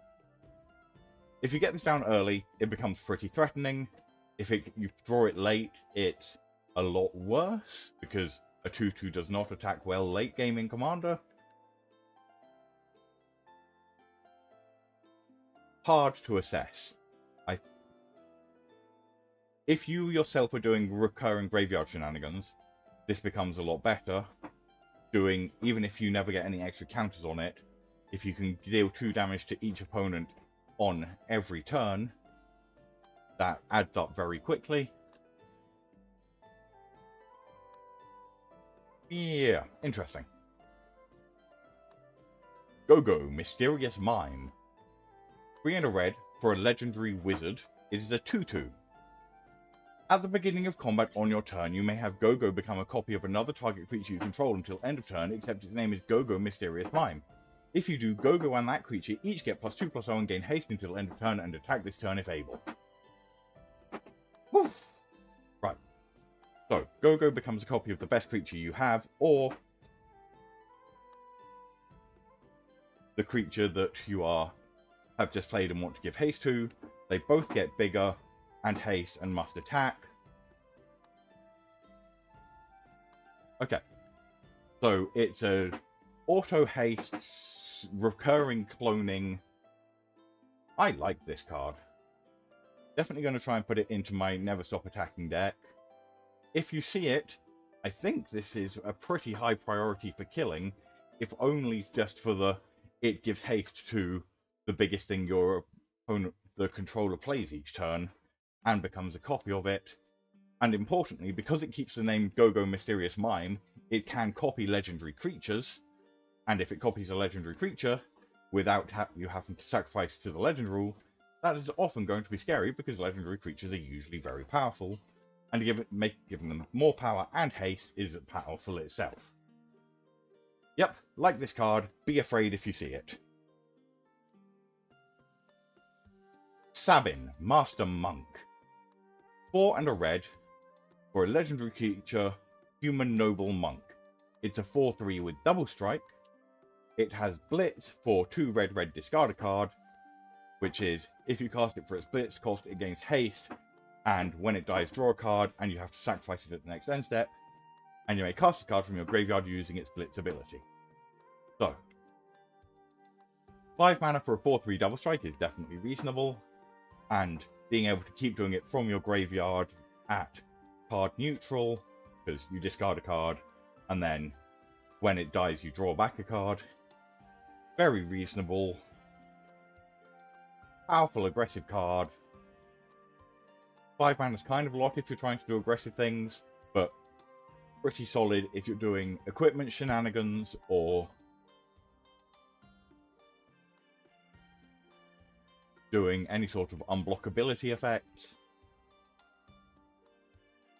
If you get this down early, it becomes pretty threatening. If you draw it late, it's a lot worse, because a 2/2 does not attack well late game in Commander. Hard to assess. If you yourself are doing recurring graveyard shenanigans, this becomes a lot better. Even if you never get any extra counters on it, if you can deal 2 damage to each opponent on every turn, that adds up very quickly. Yeah, interesting. Go-Go, Mysterious Mime. 3 and a red for a legendary wizard. It is a 2/2. At the beginning of combat on your turn, you may have Go-Go become a copy of another target creature you control until end of turn, except its name is Go-Go Mysterious Mime. If you do, Go-Go and that creature each get +2/+0 and gain haste until end of turn and attack this turn if able. Woo. Right. So, Go-Go becomes a copy of the best creature you have, or the creature that you have just played and want to give haste to. They both get bigger and haste and must attack. Okay. So, it's a auto haste, recurring cloning. I like this card. Definitely going to try and put it into my Never Stop Attacking deck. If you see it, I think this is a pretty high priority for killing, if only just for it gives haste to the biggest thing your opponent, the controller, plays each turn, and becomes a copy of it. And importantly, because it keeps the name Go-Go Mysterious Mime, it can copy legendary creatures, and if it copies a legendary creature without you having to sacrifice to the legend rule, that is often going to be scary, because legendary creatures are usually very powerful, and giving them more power and haste is powerful itself. Yep, like this card, be afraid if you see it. Sabin, Master Monk. 4 and a red for a legendary creature, Human Noble Monk. It's a 4/3 with double strike. It has Blitz for 2 red discard a card. which is if you cast it for its blitz cost, it gains haste, and when it dies, draw a card, and you have to sacrifice it at the next end step, and you may cast a card from your graveyard using its blitz ability. So, 5 mana for a 4/3 double strike is definitely reasonable, and being able to keep doing it from your graveyard at card neutral, because you discard a card, and then when it dies you draw back a card. Very reasonable. Powerful, aggressive card. 5 mana is kind of a lot if you're trying to do aggressive things, but pretty solid if you're doing equipment shenanigans or doing any sort of unblockability effects.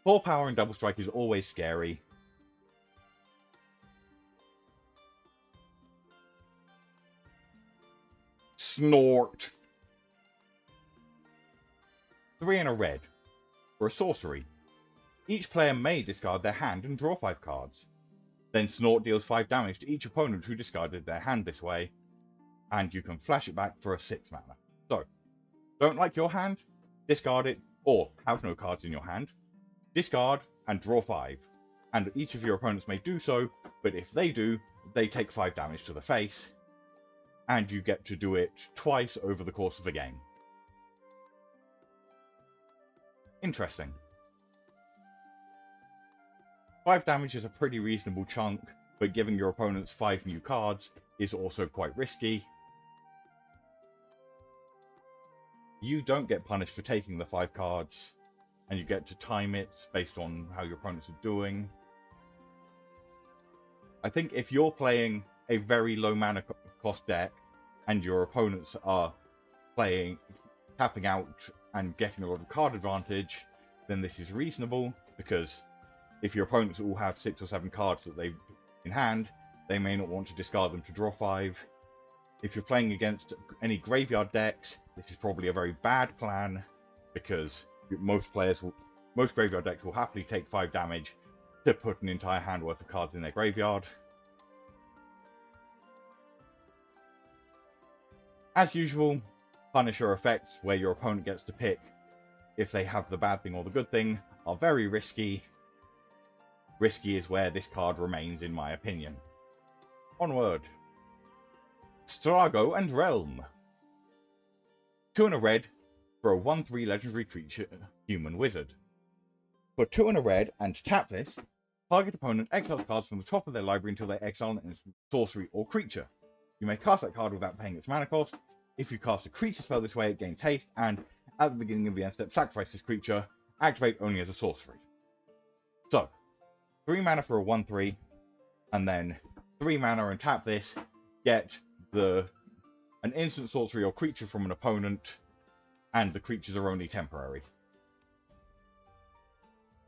4 power and double strike is always scary. Snort. 3 and a red. For a sorcery, each player may discard their hand and draw 5 cards. Then Snort deals 5 damage to each opponent who discarded their hand this way, and you can flash it back for a 6 mana. So, don't like your hand? Discard it, or have no cards in your hand. Discard and draw 5. And each of your opponents may do so, but if they do, they take 5 damage to the face, and you get to do it twice over the course of a game. Interesting. 5 damage is a pretty reasonable chunk, but giving your opponents 5 new cards is also quite risky. You don't get punished for taking the 5 cards, and you get to time it based on how your opponents are doing. I think if you're playing a very low mana cost deck, and your opponents are playing, tapping out and getting a lot of card advantage, then this is reasonable, because if your opponents all have 6 or 7 cards that they've in hand, they may not want to discard them to draw 5. If you're playing against any graveyard decks, this is probably a very bad plan, because most graveyard decks will happily take 5 damage to put an entire hand worth of cards in their graveyard. As usual, Punisher effects, where your opponent gets to pick if they have the bad thing or the good thing, are very risky. Risky is where this card remains, in my opinion. Onward. Strago and Realm. 2 and a red for a 1/3 legendary creature, human wizard. For 2 and a red and tap this, target opponent exiles cards from the top of their library until they exile an instant sorcery or creature. You may cast that card without paying its mana cost. If you cast a creature spell this way, it gains haste, and at the beginning of the end step, sacrifice this creature. Activate only as a sorcery. So, 3 mana for a 1/3, and then 3 mana and tap this, get an instant sorcery or creature from an opponent, and the creatures are only temporary.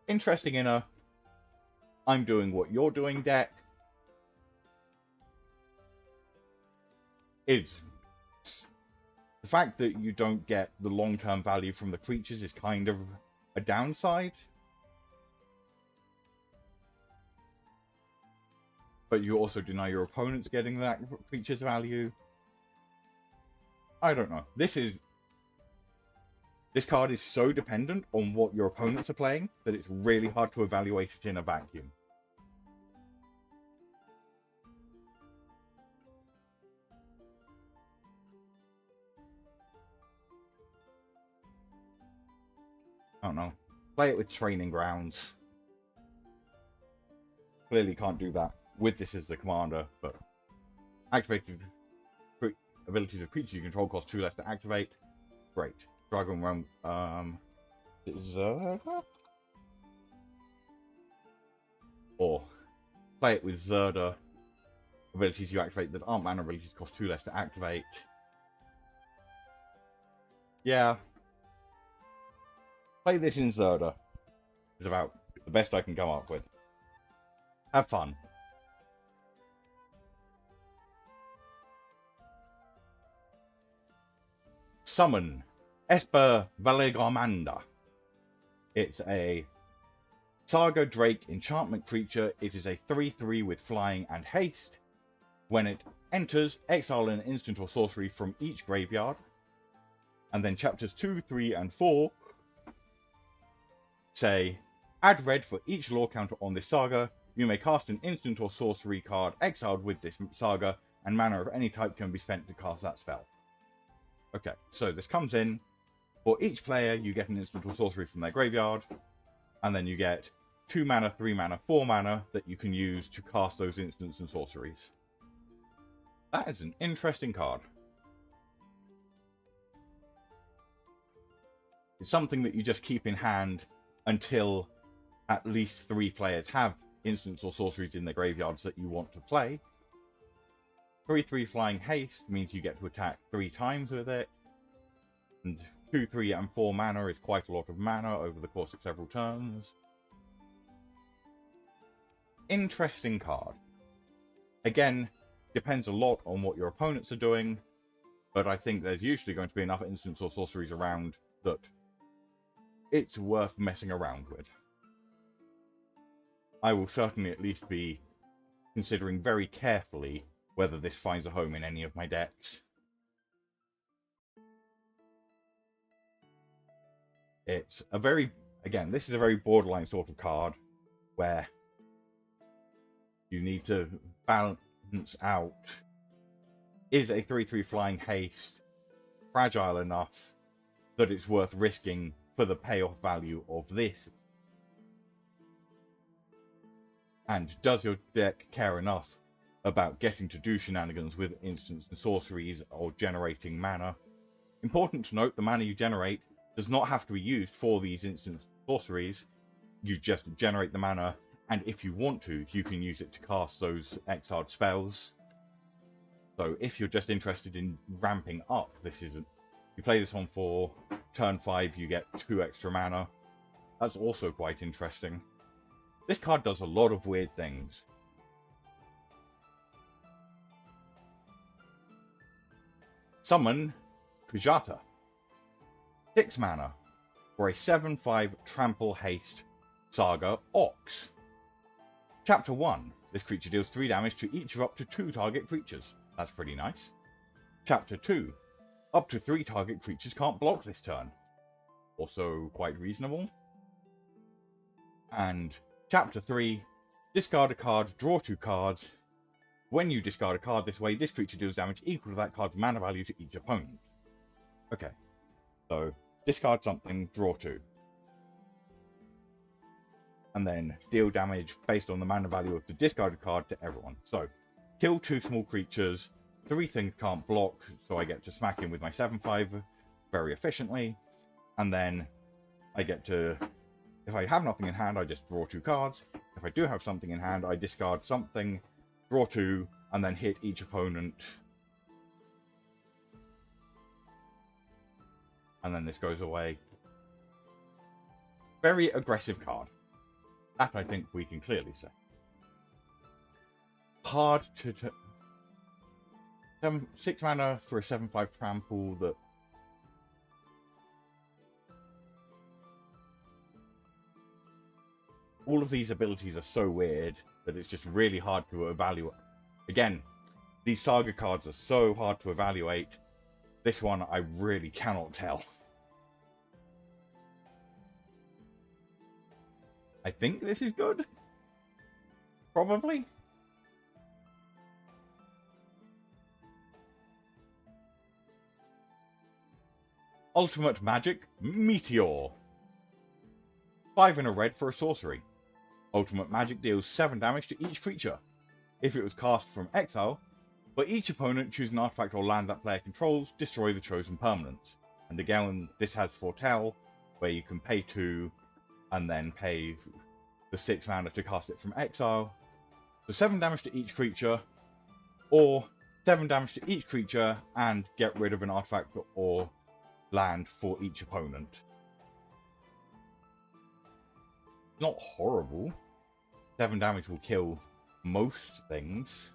Interesting in a I'm doing what you're doing deck. It's the fact that you don't get the long-term value from the creatures is kind of a downside. But you also deny your opponents getting that creature's value. I don't know. This card is so dependent on what your opponents are playing that it's really hard to evaluate it in a vacuum. I don't know. Play it with Training Grounds. Clearly can't do that with this as the commander, but activated abilities of creatures you control cost 2 less to activate. Great. Dragon Realm, or play it with Zerda. Abilities you activate that aren't mana abilities cost 2 less to activate. Yeah. Play this in Zerda. It's about the best I can come up with. Have fun. Summon Esper Valegamanda. It's a Saga Drake enchantment creature. It is a 3/3 with flying and haste. When it enters, exile an instant or sorcery from each graveyard. And then chapters 2, 3, and 4 say, add red for each lore counter on this saga. You may cast an instant or sorcery card exiled with this saga, and mana of any type can be spent to cast that spell. Okay, so this comes in. For each player, you get an instant or sorcery from their graveyard, and then you get 2 mana, 3 mana, 4 mana that you can use to cast those instants and sorceries. That is an interesting card. It's something that you just keep in hand until at least 3 players have instants or sorceries in their graveyards that you want to play. 3/3 flying haste means you get to attack 3 times with it. And 2, 3, and 4 mana is quite a lot of mana over the course of several turns. Interesting card. Again, depends a lot on what your opponents are doing, but I think there's usually going to be enough instants or sorceries around that it's worth messing around with. I will certainly at least be considering very carefully whether this finds a home in any of my decks. It's a very, again, this is a very borderline sort of card where you need to balance out, is a 3/3 flying haste fragile enough that it's worth risking for the payoff value of this? And does your deck care enough about getting to do shenanigans with instants and sorceries or generating mana? Important to note, the mana you generate does not have to be used for these instants and sorceries. You just generate the mana, and if you want to, you can use it to cast those exiled spells. So if you're just interested in ramping up, this isn't. You play this on 4, turn 5 you get 2 extra mana. That's also quite interesting. This card does a lot of weird things. Summon Kujata. 6 mana for a 7/5 trample haste saga Ox. Chapter 1. This creature deals 3 damage to each of up to 2 target creatures. That's pretty nice. Chapter 2. Up to 3 target creatures can't block this turn. Also quite reasonable. And Chapter 3. Discard a card, draw 2 cards. When you discard a card this way, this creature deals damage equal to that card's mana value to each opponent. Okay, so discard something, draw 2. And then deal damage based on the mana value of the discarded card to everyone. So, kill 2 small creatures, 3 things can't block, so I get to smack in with my 7/5 very efficiently. And then I get to, if I have nothing in hand, I just draw 2 cards. If I do have something in hand, I discard something, draw 2, and then hit each opponent. And then this goes away. Very aggressive card. That I think we can clearly say. Hard to 6 mana for a 7/5 trample that all of these abilities are so weird that it's just really hard to evaluate. Again, these saga cards are so hard to evaluate. This one I really cannot tell. I think this is good. Probably. Ultimate Magic Meteor. 5 in a red for a sorcery. Ultimate Magic deals 7 damage to each creature. If it was cast from exile, for each opponent, choose an artifact or land that player controls, destroy the chosen permanent. And again, this has Foretell, where you can pay 2 and then pay the 6 mana to cast it from exile. So 7 damage to each creature, or 7 damage to each creature and get rid of an artifact or land for each opponent. Not horrible. 7 damage will kill most things.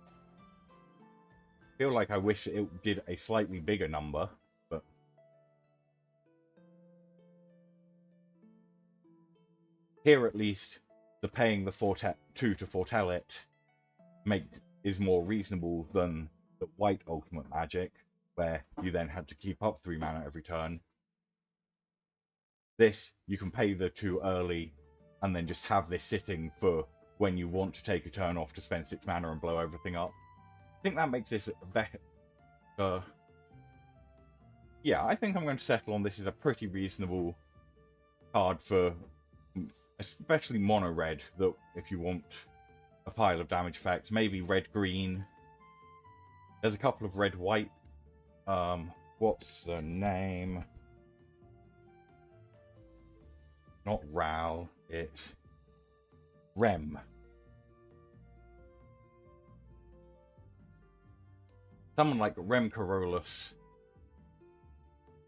I feel like I wish it did a slightly bigger number, but here at least the paying the 2 to foretell it is more reasonable than the white Ultimate Magic, where you then had to keep up 3 mana every turn. This, you can pay the 2 early, and then just have this sitting for when you want to take a turn off to spend 6 mana and blow everything up. I think that makes this better. Yeah, I think I'm going to settle on this as a pretty reasonable card for especially mono red, that if you want a pile of damage effects, maybe red green. There's a couple of red white. What's the name? Not Ral, it's Rem. Someone like Rem Carolus,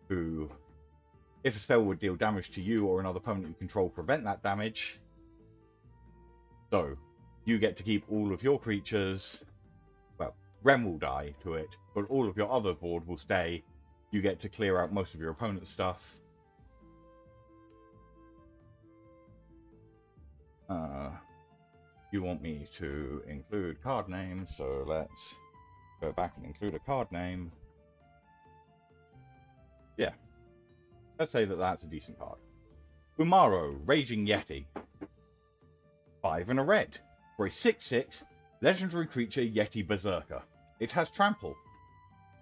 who, if a spell would deal damage to you or another opponent you control, prevent that damage. So, you get to keep all of your creatures. Well, Rem will die to it, but all of your other board will stay. You get to clear out most of your opponent's stuff. You want me to include card names, so let's go back and include a card name. Yeah, let's say that that's a decent card. Umaro, Raging Yeti. 5 and a red. For a 6/6, legendary creature Yeti Berserker. It has Trample.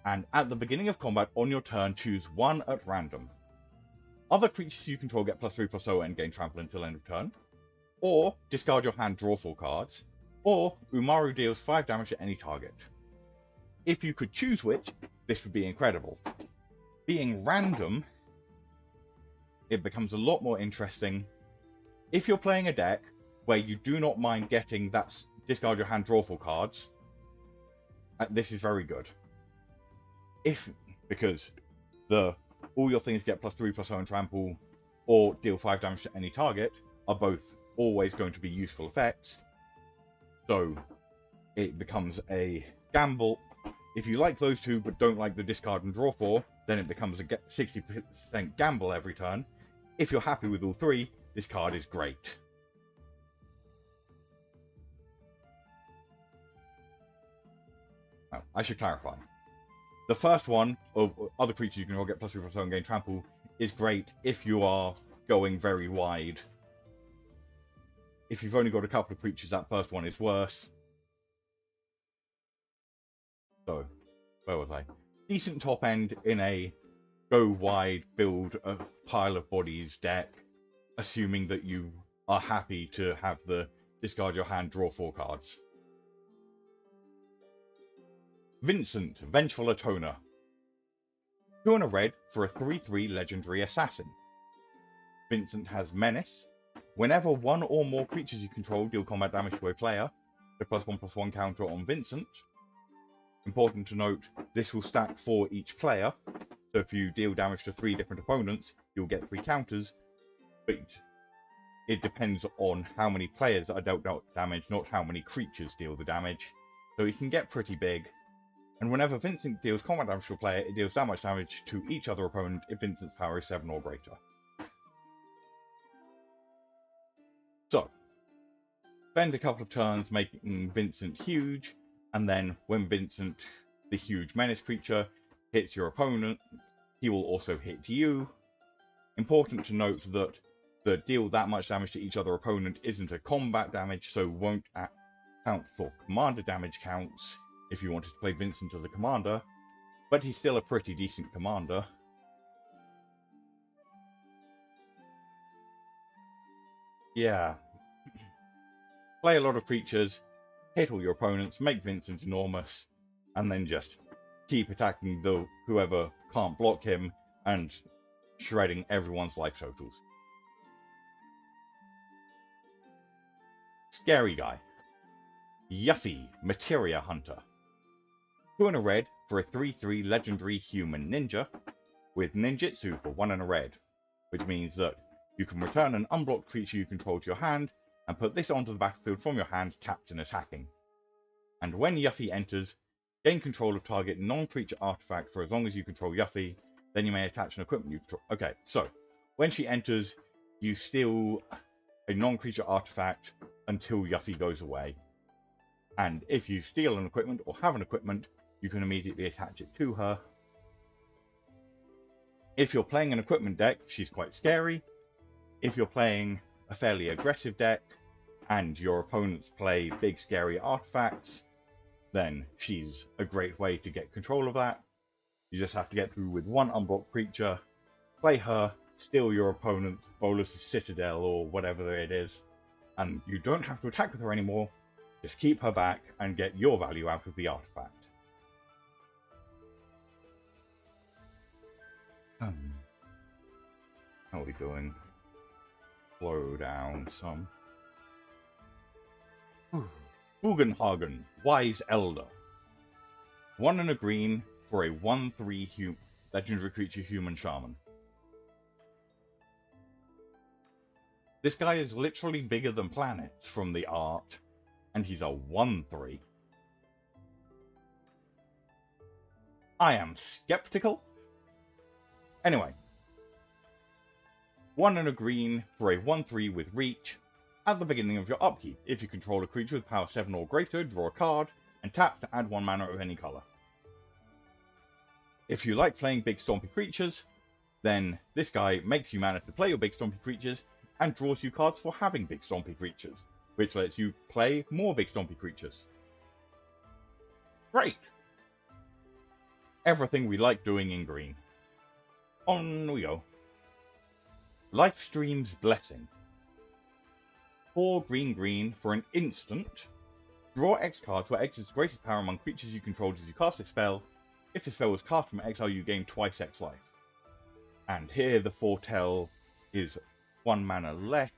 And at the beginning of combat on your turn, choose 1 at random. Other creatures you control get +3/+0 and gain Trample until end of turn. Or discard your hand, draw 4 cards. Or Umaru deals 5 damage to any target. If you could choose which, this would be incredible. Being random, it becomes a lot more interesting. If you're playing a deck where you do not mind getting that discard your hand, draw 4 cards, this is very good. Because all your things get +3/+0 and Trample, or deal 5 damage to any target, are both always going to be useful effects. So it becomes a gamble. If you like those two but don't like the discard and draw 4, then it becomes a 60% gamble every turn. If you're happy with all 3, this card is great. Now, I should clarify. The first one of other creatures you can all get +3/+0 and gain Trample is great if you are going very wide. If you've only got a couple of creatures, that first one is worse. So, where was I? Decent top end in a go wide, build a pile of bodies deck, assuming that you are happy to have the discard your hand, draw 4 cards. Vincent, Vengeful Atoner. 2 and a red for a 3/3 legendary assassin. Vincent has Menace. Whenever 1 or more creatures you control deal combat damage to a player, the +1/+1 counter on Vincent. Important to note, this will stack for each player, so if you deal damage to 3 different opponents, you'll get 3 counters, but it depends on how many players are dealt damage, not how many creatures deal the damage, so it can get pretty big. And whenever Vincent deals combat damage to a player, it deals that much damage to each other opponent if Vincent's power is 7 or greater. So, spend a couple of turns making Vincent huge, and then when Vincent, the huge menace creature, hits your opponent, he will also hit you. Important to note that the deal that much damage to each other opponent isn't a combat damage, so won't count for commander damage counts if you wanted to play Vincent as a commander, but he's still a pretty decent commander. Yeah. Play a lot of creatures, hit all your opponents, make Vincent enormous, and then just keep attacking whoever can't block him and shredding everyone's life totals. Scary guy. Yuffie, Materia Hunter. 2 and a red for a 3/3 legendary human ninja with ninjutsu for 1 and a red, which means that you can return an unblocked creature you control to your hand and put this onto the battlefield from your hand tapped and attacking. And when Yuffie enters, gain control of target non-creature artifact for as long as you control Yuffie, then you may attach an equipment you control. Okay, so when she enters, you steal a non-creature artifact until Yuffie goes away. And if you steal an equipment or have an equipment, you can immediately attach it to her. If you're playing an equipment deck, she's quite scary. if you're playing a fairly aggressive deck and your opponents play big scary artifacts, then she's a great way to get control of that. You just have to get through with one unblocked creature, play her, steal your opponent's Bolas' Citadel or whatever it is, and you don't have to attack with her anymore. Just keep her back and get your value out of the artifact. How are we doing? Slow down some. Bugenhagen, Wise Elder. 1 and a green for a 1/3 legendary creature human shaman. This guy is literally bigger than planets from the art, and he's a 1/3. I am skeptical. Anyway. 1 and a green for a 1/3 with reach. At the beginning of your upkeep, if you control a creature with power 7 or greater, draw a card, and tap to add 1 mana of any color. If you like playing big stompy creatures, then this guy makes you mana to play your big stompy creatures, and draws you cards for having big stompy creatures, which lets you play more big stompy creatures. Great! Everything we like doing in green. On we go. Lifestream's Blessing. 4 green for an instant. Draw X cards where X is the greatest power among creatures you controlled as you cast a spell. If the spell was cast from exile, you gain twice X life. And here the foretell is 1 mana less.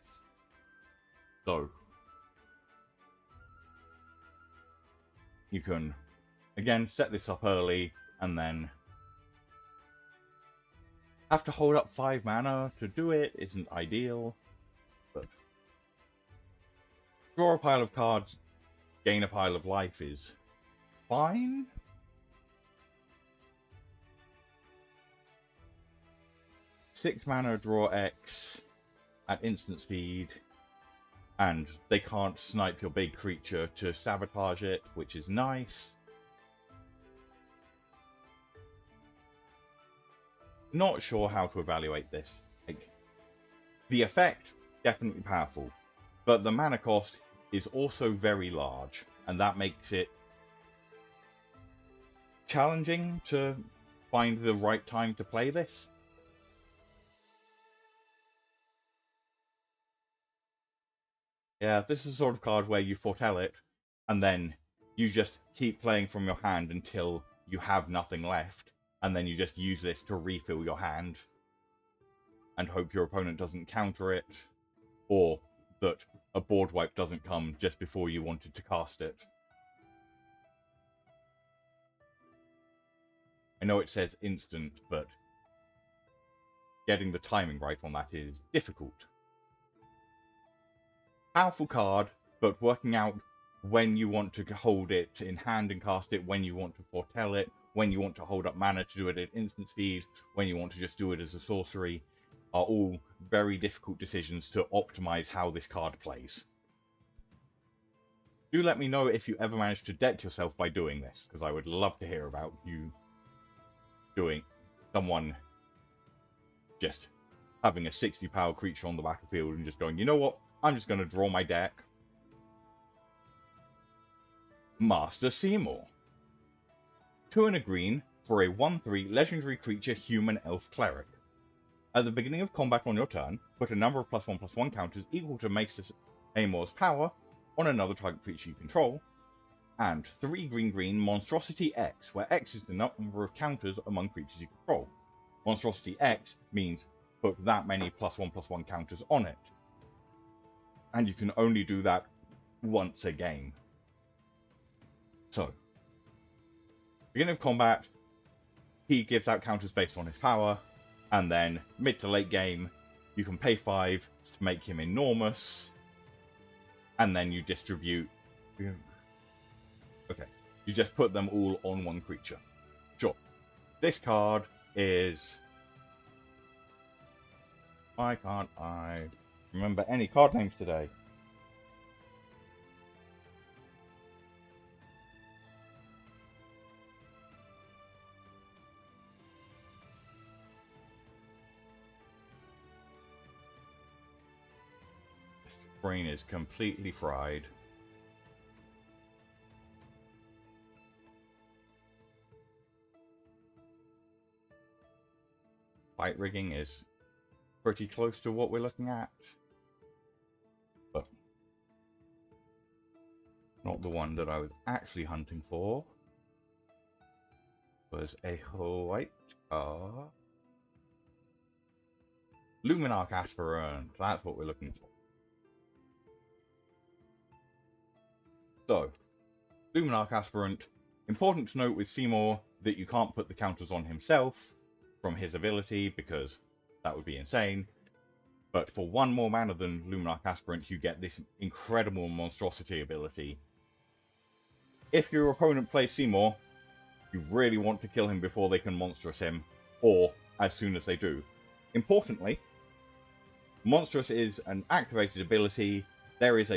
So you can again set this up early and then have to hold up 5 mana to do it. Isn't ideal, but draw a pile of cards, gain a pile of life is fine. Six mana, draw X at instant speed, and they can't snipe your big creature to sabotage it, which is nice. Not sure how to evaluate this. Like, the effect, definitely powerful, but the mana cost is also very large, and that makes it challenging to find the right time to play this. Yeah, this is the sort of card where you foretell it, and then you just keep playing from your hand until you have nothing left, and then you just use this to refill your hand, and hope your opponent doesn't counter it, or that a board wipe doesn't come just before you wanted to cast it. I know it says instant, but getting the timing right on that is difficult. Powerful card, but working out when you want to hold it in hand and cast it, when you want to foretell it, when you want to hold up mana to do it at instant speed, when you want to just do it as a sorcery, are all very difficult decisions to optimize how this card plays. Do let me know if you ever manage to deck yourself by doing this, because I would love to hear about you doing someone just having a 60 power creature on the battlefield and just going, you know what, I'm just going to draw my deck. Master Seymour. 2 and a green for a 1/3 legendary creature human elf cleric. At the beginning of combat on your turn, put a number of +1/+1 counters equal to Maester Seymour's power on another target creature you control, and 3 green Monstrosity X, where X is the number of counters among creatures you control. Monstrosity X means put that many +1/+1 counters on it. And you can only do that once a game. So, beginning of combat, he gives out counters based on his power, and then mid to late game, you can pay 5 to make him enormous, and then you distribute. Okay, you just put them all on one creature. Sure. This card is... Why can't I remember any card names today? Brain is completely fried. Fight rigging is pretty close to what we're looking at, but not the one that I was actually hunting for. Was a white card. Luminarch Aspirant, that's what we're looking for. So, Luminarch Aspirant, important to note with Seymour that you can't put the counters on himself from his ability, because that would be insane. But for one more mana than Luminarch Aspirant, you get this incredible monstrosity ability. If your opponent plays Seymour, you really want to kill him before they can monstrous him, or as soon as they do. Importantly, monstrous is an activated ability. There is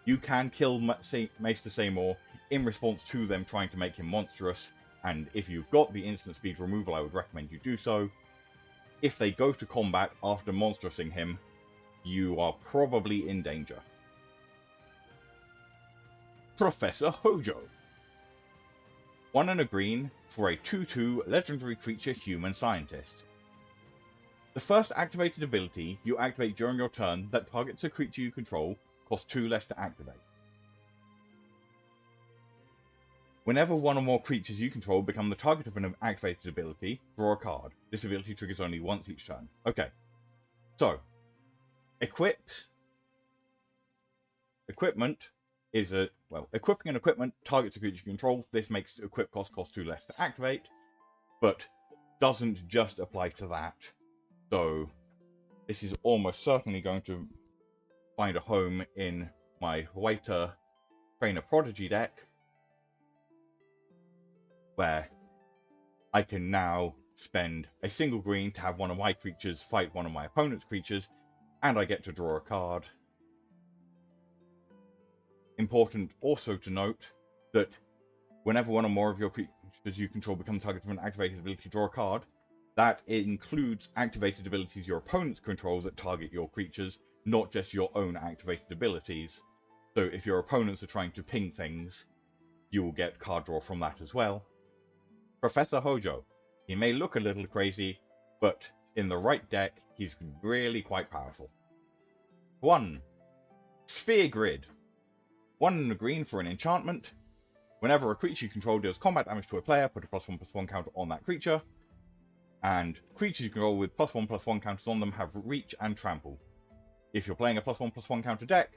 you can kill Maester Seymour in response to them trying to make him monstrous, and if you've got the instant speed removal, I would recommend you do so. If they go to combat after monstrosing him, you are probably in danger. Professor Hojo. 1 and a green for a 2/2 legendary creature human scientist. The first activated ability you activate during your turn that targets a creature you control costs 2 less to activate. Whenever one or more creatures you control become the target of an activated ability, draw a card. This ability triggers only once each turn. Okay, so equipped. Equipment is equipping an equipment targets a creature you control. This makes equip cost 2 less to activate, but doesn't just apply to that. So this is almost certainly going to find a home in my Huerta Trainer Prodigy deck, where I can now spend a single green to have one of my creatures fight one of my opponent's creatures, and I get to draw a card. Important also to note that whenever one or more of your creatures you control becomes target of an activated ability, draw a card. That includes activated abilities your opponents control that target your creatures, not just your own activated abilities. So if your opponents are trying to ping things, you will get card draw from that as well. Professor Hojo. He may look a little crazy, but in the right deck, he's really quite powerful. 1. Sphere Grid. 1 and a green for an enchantment. Whenever a creature you control deals combat damage to a player, put a +1/+1 counter on that creature. And creatures you control with +1/+1 counters on them have reach and trample. If you're playing a +1/+1 counter deck,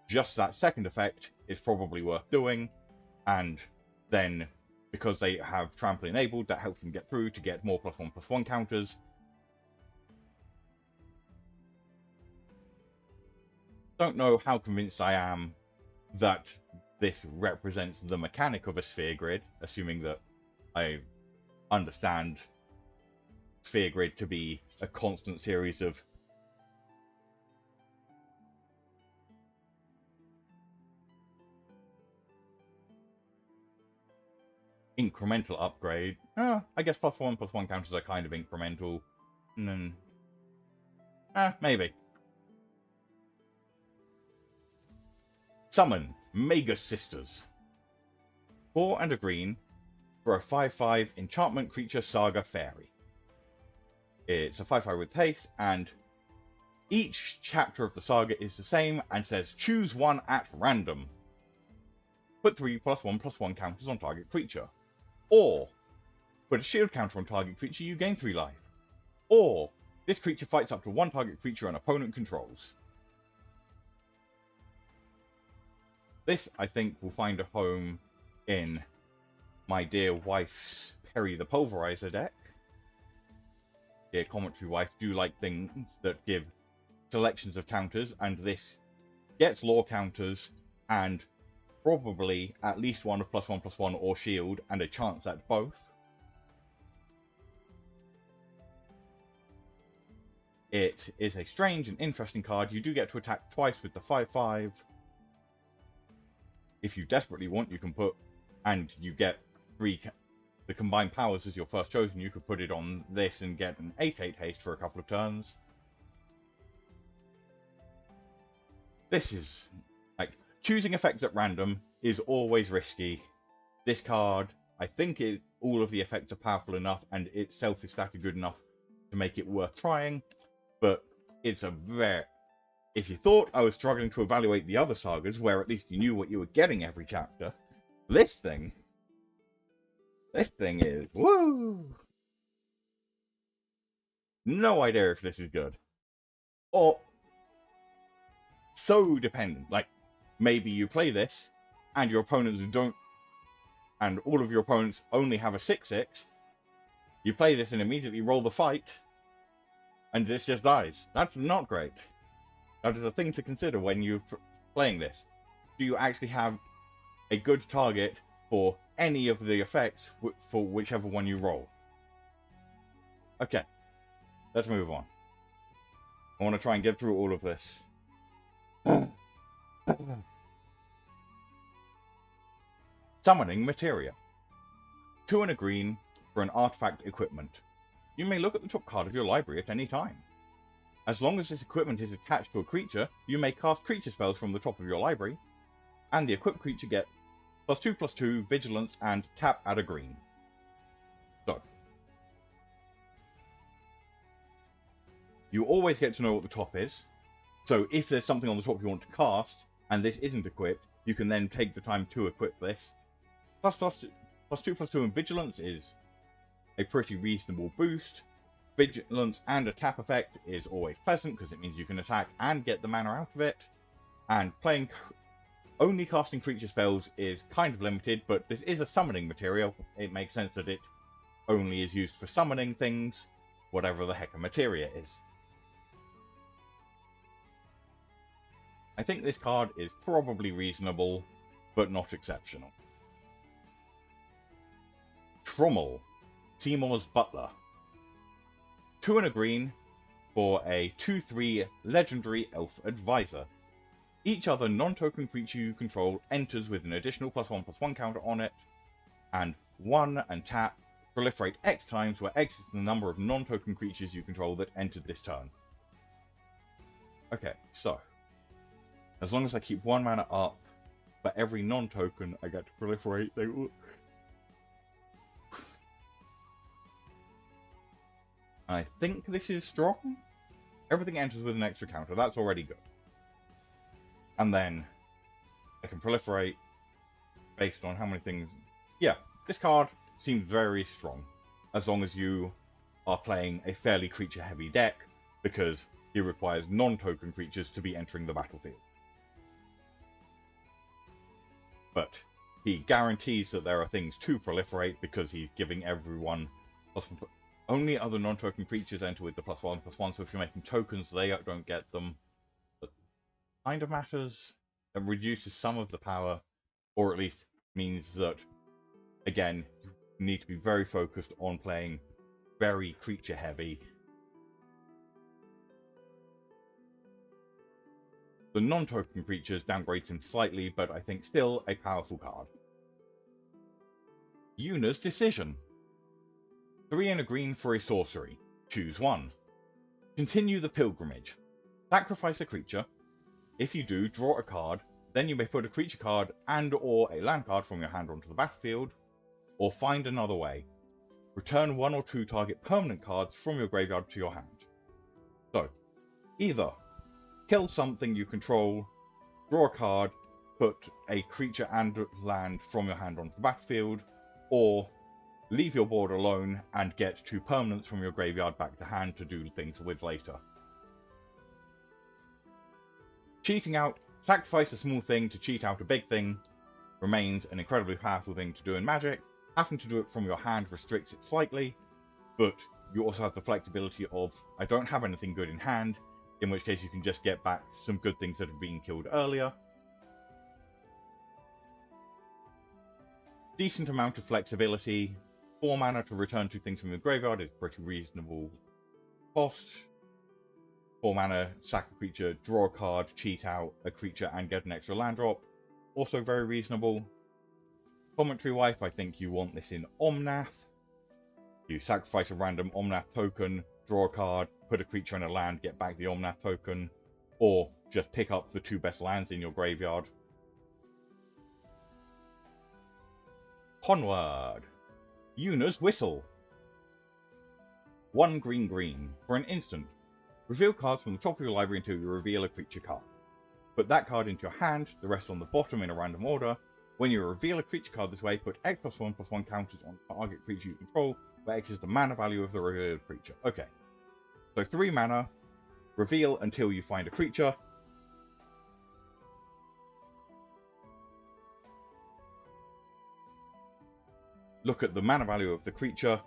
just that second effect is probably worth doing, and then because they have trample enabled, that helps them get through to get more +1/+1 counters. Don't know how convinced I am that this represents the mechanic of a sphere grid, assuming that I understand sphere grid to be a constant series of incremental upgrade. I guess +1/+1 counters are kind of incremental. And then, maybe. Summon Magus Sisters. 4 and a green for a 5/5 enchantment creature Saga Fairy. It's a 5/5 with haste, and each chapter of the saga is the same and says choose one at random. Put 3 +1/+1 counters on target creature. Or put a shield counter on target creature, you gain 3 life. Or this creature fights up to 1 target creature an opponent controls. This, I think, will find a home in my dear wife's Perry the Pulverizer deck. Dear Commentary wife do like things that give selections of counters, and this gets lore counters and probably at least one of +1/+1 or shield, and a chance at both. It is a strange and interesting card. You do get to attack twice with the 5/5. If you desperately want, you can put, and you get 3, the combined powers as your first chosen, you could put it on this and get an 8/8 haste for a couple of turns. This is like choosing effects at random is always risky. This card, I think all of the effects are powerful enough and itself is static good enough to make it worth trying, but it's a very... If you thought I was struggling to evaluate the other sagas, where at least you knew what you were getting every chapter, this thing is... woo! No idea if this is good. Or so dependent. Like, maybe you play this, and your opponents don't... and all of your opponents only have a 6/6. You play this and immediately roll the fight, and this just dies. That's not great. That is a thing to consider when you're playing this. Do you actually have a good target for any of the effects for whichever one you roll? Okay, let's move on. I want to try and get through all of this. Summoning Materia. 2 and a green for an artifact equipment. You may look at the top card of your library at any time. As long as this equipment is attached to a creature, you may cast creature spells from the top of your library, and the equipped creature gets +2/+2 vigilance and tap at a green. So, you always get to know what the top is. So if there's something on the top you want to cast, and this isn't equipped, you can then take the time to equip this. +2/+2 in vigilance is a pretty reasonable boost. Vigilance and a tap effect is always pleasant because it means you can attack and get the mana out of it. And only casting creature spells is kind of limited, but this is a summoning material. It makes sense that it only is used for summoning things, whatever the heck a materia is. I think this card is probably reasonable, but not exceptional. Trommel, Seymour's Butler. 2 and a green for a 2/3 legendary elf advisor. Each other non-token creature you control enters with an additional +1/+1 counter on it, and 1 and tap, proliferate X times, where X is the number of non-token creatures you control that entered this turn. Okay, so as long as I keep 1 mana up for every non-token I get to proliferate, they will... I think this is strong. Everything enters with an extra counter. That's already good. And then I can proliferate based on how many things... Yeah, this card seems very strong. As long as you are playing a fairly creature-heavy deck, because he requires non-token creatures to be entering the battlefield. But he guarantees that there are things to proliferate because he's giving everyone... Only other non-token creatures enter with the +1/+1, so if you're making tokens, they don't get them. But kind of matters. It reduces some of the power, or at least means that, again, you need to be very focused on playing very creature-heavy. The non-token creatures downgrades him slightly, but I think still a powerful card. Yuna's Decision. 3 and a green for a sorcery. Choose 1. Continue the pilgrimage. Sacrifice a creature. If you do, draw a card. Then you may put a creature card and or a land card from your hand onto the battlefield, or find another way. Return 1 or 2 target permanent cards from your graveyard to your hand. So, either kill something you control, draw a card, put a creature and land from your hand onto the battlefield, or leave your board alone and get 2 permanents from your graveyard back to hand to do things with later. Cheating out, sacrifice a small thing to cheat out a big thing, remains an incredibly powerful thing to do in Magic. Having to do it from your hand restricts it slightly, but you also have the flexibility of, I don't have anything good in hand, in which case you can just get back some good things that have been killed earlier. Decent amount of flexibility. 4 mana to return 2 things from your graveyard is pretty reasonable cost. 4 mana, sack a creature, draw a card, cheat out a creature and get an extra land drop. Also very reasonable. Commentary wife, I think you want this in Omnath. You sacrifice a random Omnath token, draw a card, put a creature and a land, get back the Omnath token. Or just pick up the 2 best lands in your graveyard. Onward! Yuna's Whistle. 1 green. For an instant, reveal cards from the top of your library until you reveal a creature card. Put that card into your hand, the rest on the bottom in a random order. When you reveal a creature card this way, put X+1/+1 counters on target creature you control, where X is the mana value of the revealed creature. Okay. So 3 mana, reveal until you find a creature. Look at the mana value of the creature.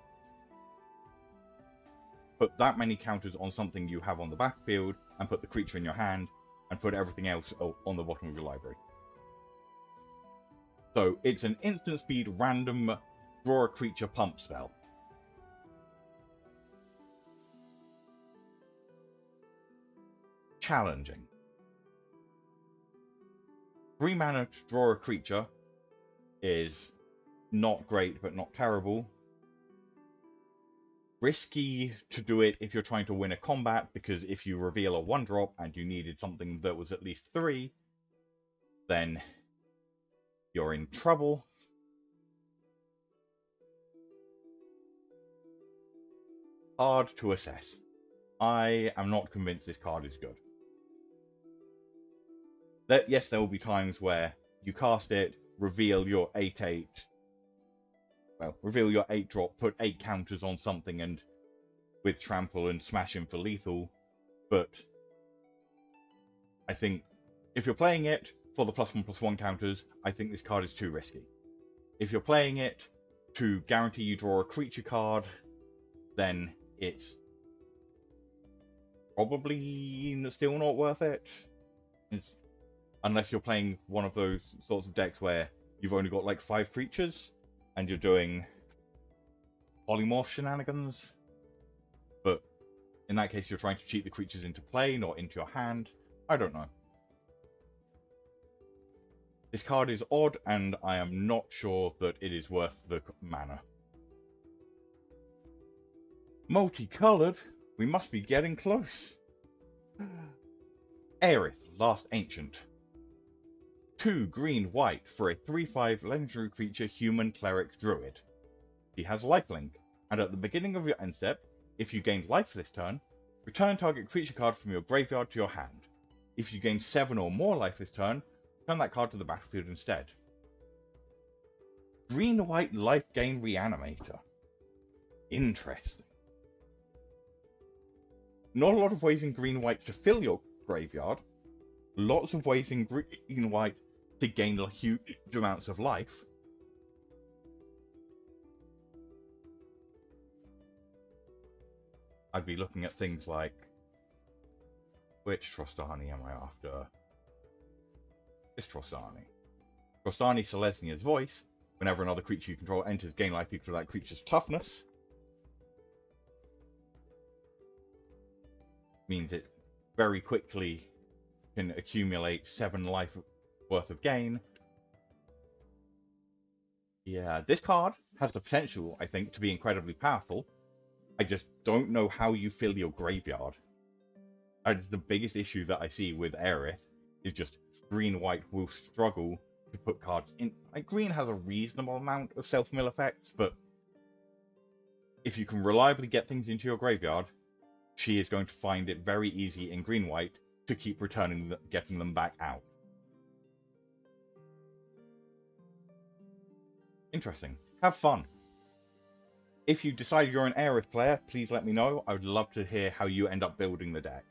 Put that many counters on something you have on the battlefield, and put the creature in your hand, and put everything else on the bottom of your library. So it's an instant speed random draw a creature pump spell. Challenging. 3 mana to draw a creature is not great, but not terrible. Risky to do it if you're trying to win a combat, because if you reveal a 1-drop and you needed something that was at least 3, then you're in trouble. Hard to assess. I am not convinced this card is good. Yes, there will be times where you cast it, reveal your 8/8. Well, reveal your 8-drop, put 8 counters on something, and with trample and smash him for lethal. But I think if you're playing it for the +1/+1 counters, I think this card is too risky. If you're playing it to guarantee you draw a creature card, then it's probably still not worth it. Unless you're playing one of those sorts of decks where you've only got like 5 creatures and you're doing polymorph shenanigans. But in that case, you're trying to cheat the creatures into play, not into your hand. I don't know. This card is odd, and I am not sure that it is worth the mana. Multicolored? We must be getting close. Aerith, Last Ancient. 2 green/white for a 3/5 legendary creature human cleric druid. He has lifelink, and at the beginning of your end step, if you gain life this turn, return target creature card from your graveyard to your hand. If you gain 7 or more life this turn, turn that card to the battlefield instead. Green/white life gain reanimator. Interesting. Not a lot of ways in green/white to fill your graveyard. Lots of ways in green/white to gain huge amounts of life. I'd be looking at things like, which Trostani am I after? This Trostani. Trostani Selesnya's Voice. Whenever another creature you control enters, gain life equal to that creature's toughness. Means it very quickly can accumulate 7 life worth of gain. Yeah, this card has the potential, I think, to be incredibly powerful. I just don't know how you fill your graveyard. And the biggest issue that I see with Aerith is just green/white will struggle to put cards in. Like, green has a reasonable amount of self-mill effects, but if you can reliably get things into your graveyard, she is going to find it very easy in green/white to keep getting them back out. Interesting. Have fun. If you decide you're an Aerith player, please let me know. I would love to hear how you end up building the deck,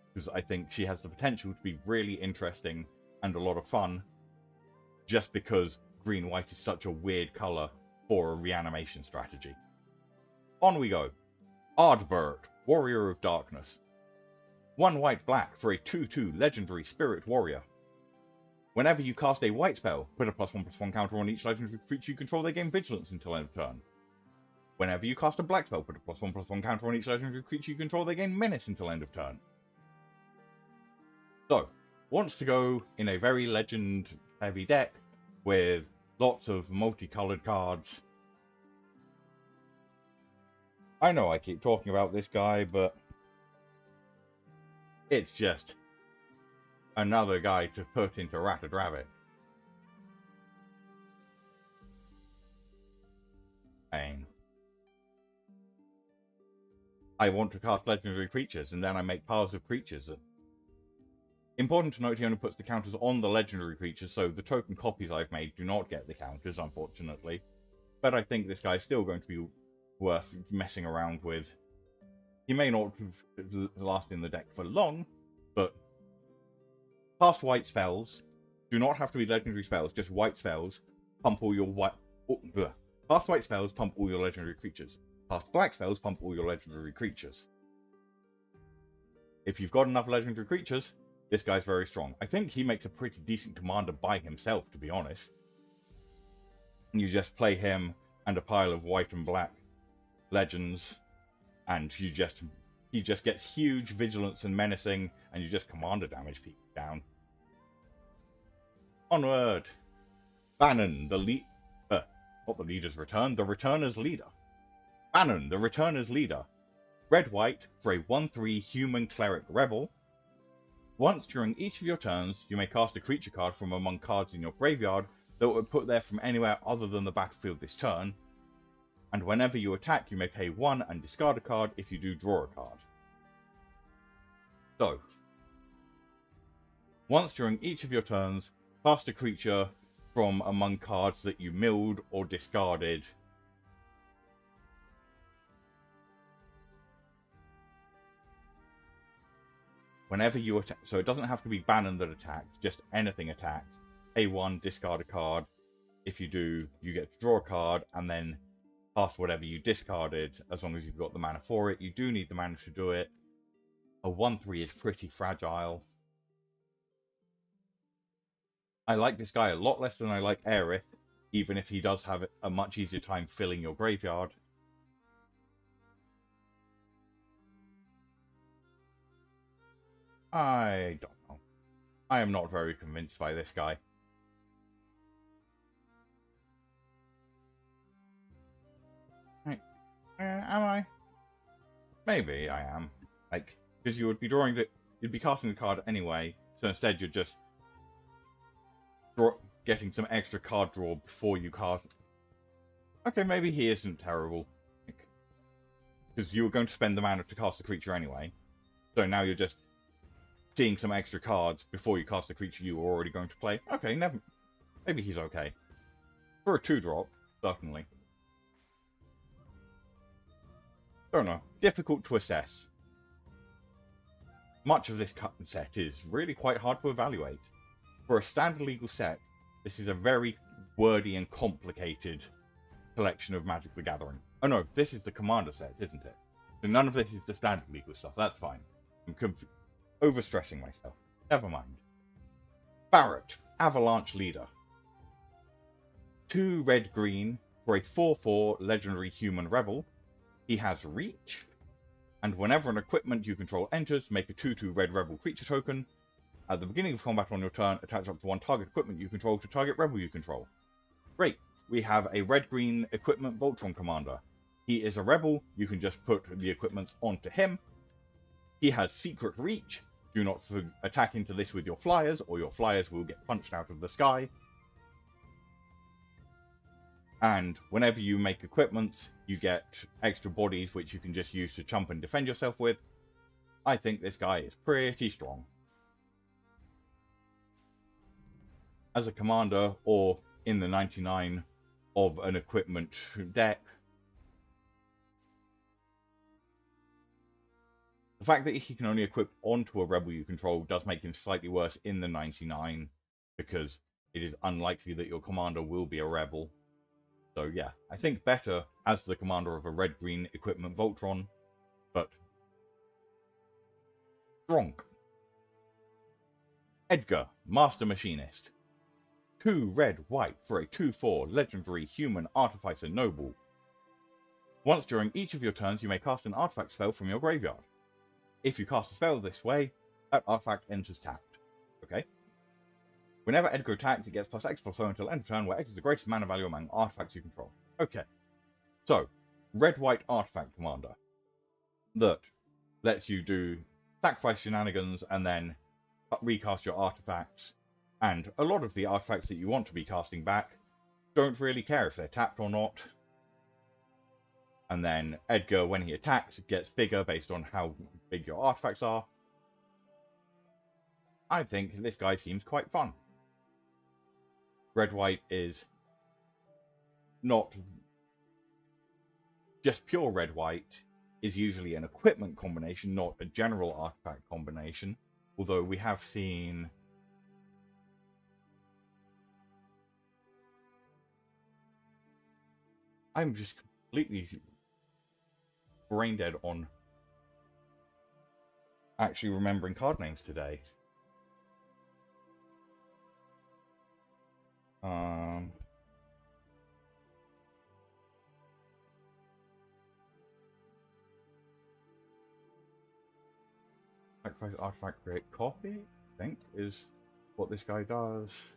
because I think she has the potential to be really interesting and a lot of fun, just because green/white is such a weird color for a reanimation strategy. On we go. Ardvert, Warrior of Darkness. 1 white/black for a 2/2 legendary spirit warrior. Whenever you cast a white spell, put a +1/+1 counter on each legendary creature you control. They gain vigilance until end of turn. Whenever you cast a black spell, put a +1/+1 counter on each legendary creature you control. They gain menace until end of turn. So, wants to go in a very legend-heavy deck with lots of multicolored cards. I know I keep talking about this guy, but it's just another guy to put into Ratted Rabbit. Pain. I want to cast legendary creatures, and then I make piles of creatures. Important to note, he only puts the counters on the legendary creatures, so the token copies I've made do not get the counters, unfortunately. But I think this guy's still going to be worth messing around with. He may not last in the deck for long, but cast white spells do not have to be legendary spells, just white spells. Pump all your white. Cast white spells, pump all your legendary creatures. Cast black spells, pump all your legendary creatures. If you've got enough legendary creatures, this guy's very strong. I think he makes a pretty decent commander by himself, to be honest. You just play him and a pile of white and black legends, and he just gets huge vigilance and menacing, and you just commander damage people down. Onward! Bannon, not the leader's return, the returner's leader. Bannon, the returner's leader. Red-white for a 1/3 human cleric rebel. Once during each of your turns, you may cast a creature card from among cards in your graveyard that would put there from anywhere other than the battlefield this turn. And whenever you attack, you may pay 1 and discard a card. If you do, draw a card. So, once during each of your turns, cast a creature from among cards that you milled or discarded. Whenever you attack, so it doesn't have to be Bannon that attacks, just anything attacks. Pay 1, discard a card. If you do, you get to draw a card and then cast whatever you discarded, as long as you've got the mana for it. You do need the mana to do it. A 1/3 is pretty fragile. I like this guy a lot less than I like Aerith, even if he does have a much easier time filling your graveyard. I don't know. I am not very convinced by this guy. Am I? Maybe I am. Like, because you would be you'd be casting the card anyway, so instead you're just getting some extra card draw before you cast. Okay, maybe he isn't terrible. Because you were going to spend the mana to cast the creature anyway. So now you're just seeing some extra cards before you cast the creature you were already going to play. Okay, maybe he's okay. For a 2-drop, certainly. Don't know. Difficult to assess. Much of this cut set is really quite hard to evaluate. For a standard legal set, this is a very wordy and complicated collection of Magic the Gathering. Oh no, this is the commander set, isn't it? So none of this is the standard legal stuff, that's fine. I'm overstressing myself. Never mind. Barret, Avalanche Leader. 2 red-green for a 4/4 legendary human rebel. He has reach, and whenever an equipment you control enters, make a 2/2 red rebel creature token. At the beginning of combat on your turn, attach up to 1 target equipment you control to target rebel you control. Great, we have a red-green equipment Voltron commander. He is a rebel, you can just put the equipments onto him. He has secret reach. Do not attack into this with your flyers, or your flyers will get punched out of the sky. And whenever you make equipments, you get extra bodies which you can just use to chump and defend yourself with. I think this guy is pretty strong. As a commander, or in the 99 of an equipment deck, the fact that he can only equip onto a rebel you control does make him slightly worse in the 99, because it is unlikely that your commander will be a rebel. So yeah, I think better as the commander of a red-green equipment Voltron, but strong. Edgar, Master Machinist. 2 red-white for a 2/4 legendary human artificer noble. Once during each of your turns, you may cast an artifact spell from your graveyard. If you cast a spell this way, that artifact enters tapped. Okay? Whenever Edgar attacks, it gets +X/+O until end of turn, where X is the greatest mana value among artifacts you control. Okay. So, red-white artifact commander that lets you do sacrifice shenanigans and then recast your artifacts, and a lot of the artifacts that you want to be casting back don't really care if they're tapped or not. And then Edgar, when he attacks, gets bigger based on how big your artifacts are. I think this guy seems quite fun. Red-white is not just pure red-white, is usually an equipment combination, not a general artifact combination. Although we have seen I'm just completely brain dead on actually remembering card names today. Sacrifice artifact, create copy, I think, is what this guy does.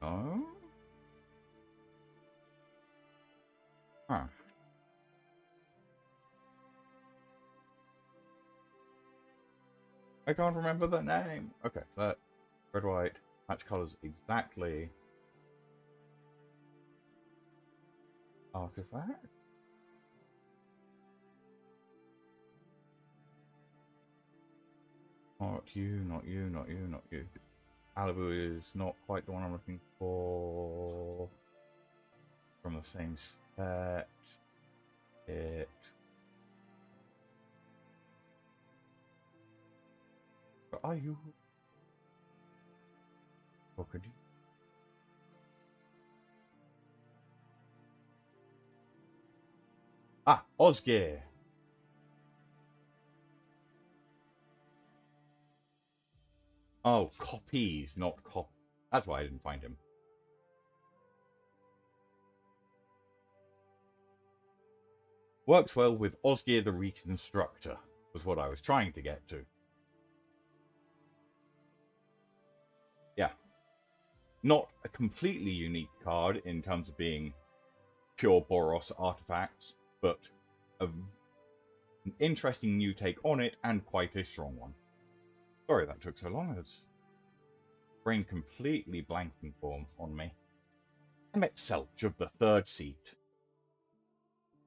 Oh? Huh. I can't remember the name. Okay, so that red, white, match colors exactly. Artifact? Not you, not you, not you, not you. Alibu is not quite the one I'm looking for. From the same set. It. But are you? Or could you? Ah, Osgear. Oh, copies, not cop. That's why I didn't find him. Works well with Osgear the Reconstructor, was what I was trying to get to. Yeah. Not a completely unique card in terms of being pure Boros artifacts, but an interesting new take on it and quite a strong one. Sorry that took so long. It's brain completely blanking on me. Emmet Selch of the third seat.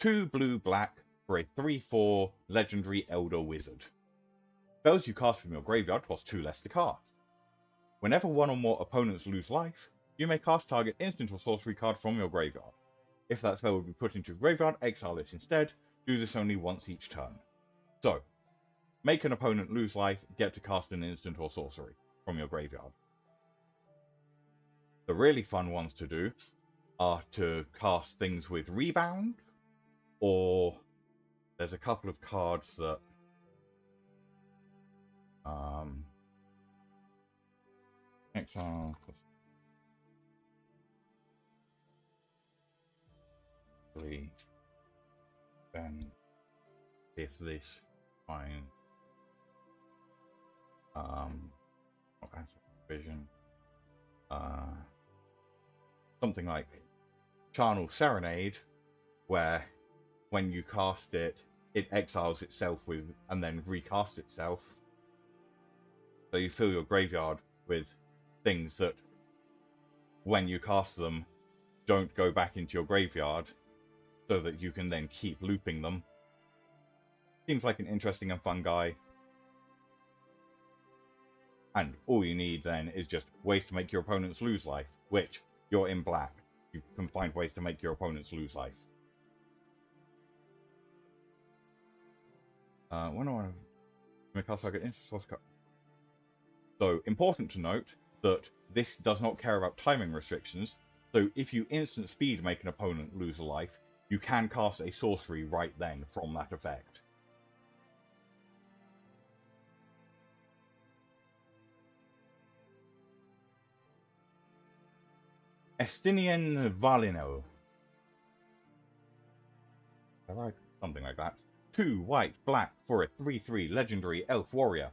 2 blue-black for a 3/4 legendary Elder Wizard. Spells you cast from your graveyard cost 2 less to cast. Whenever one or more opponents lose life, you may cast target instant or sorcery card from your graveyard. If that spell would be put into your graveyard, exile it instead. Do this only once each turn. So, make an opponent lose life, get to cast an instant or sorcery from your graveyard. The really fun ones to do are to cast things with rebound, or there's a couple of cards that exile then if this fine vision something like Charnel Serenade, where when you cast it, it exiles itself with and then recasts itself. So you fill your graveyard with things that, when you cast them, don't go back into your graveyard, so that you can then keep looping them. Seems like an interesting and fun guy. And all you need then is just ways to make your opponents lose life, which, you're in black. You can find ways to make your opponents lose life. When do I make cast target instant source card? So, important to note that this does not care about timing restrictions, so if you instant speed make an opponent lose a life, you can cast a sorcery right then from that effect. Estinian Valino. Alright, something like that. 2 white, black for a 3/3 legendary elf warrior.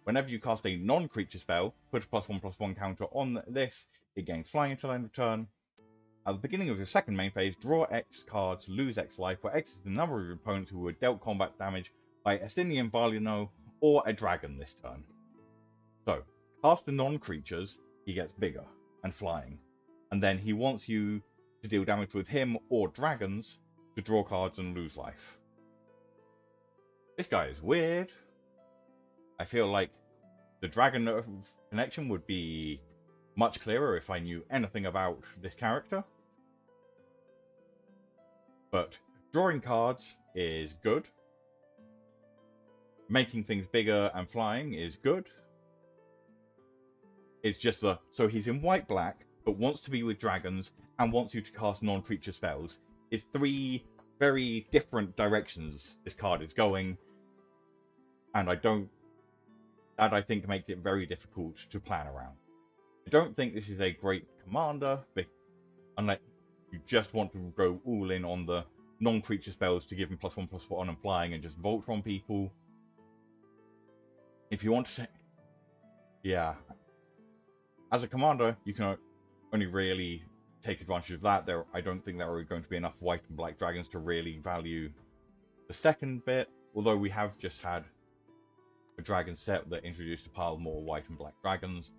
Whenever you cast a non-creature spell, put a +1/+1 counter on this, it gains flying until end of turn. At the beginning of your second main phase, draw X cards, lose X life, where X is the number of your opponents who were dealt combat damage by Estinian Balino or a dragon this turn. So, cast the non-creatures, he gets bigger and flying, and then he wants you to deal damage with him or dragons to draw cards and lose life. This guy is weird. I feel like the dragon connection would be much clearer if I knew anything about this character. But drawing cards is good. Making things bigger and flying is good. It's just so he's in white-black, but wants to be with dragons and wants you to cast non-creature spells. It's three very different directions this card is going, and that I think makes it very difficult to plan around. I don't think this is a great commander, unless you just want to go all in on the non-creature spells to give him +1/+1 and flying and just Voltron people. If you want to, yeah. As a commander, you can only really take advantage of that. I don't think there are going to be enough white and black dragons to really value the second bit, although we have just had a dragon set that introduced a pile more white and black dragons,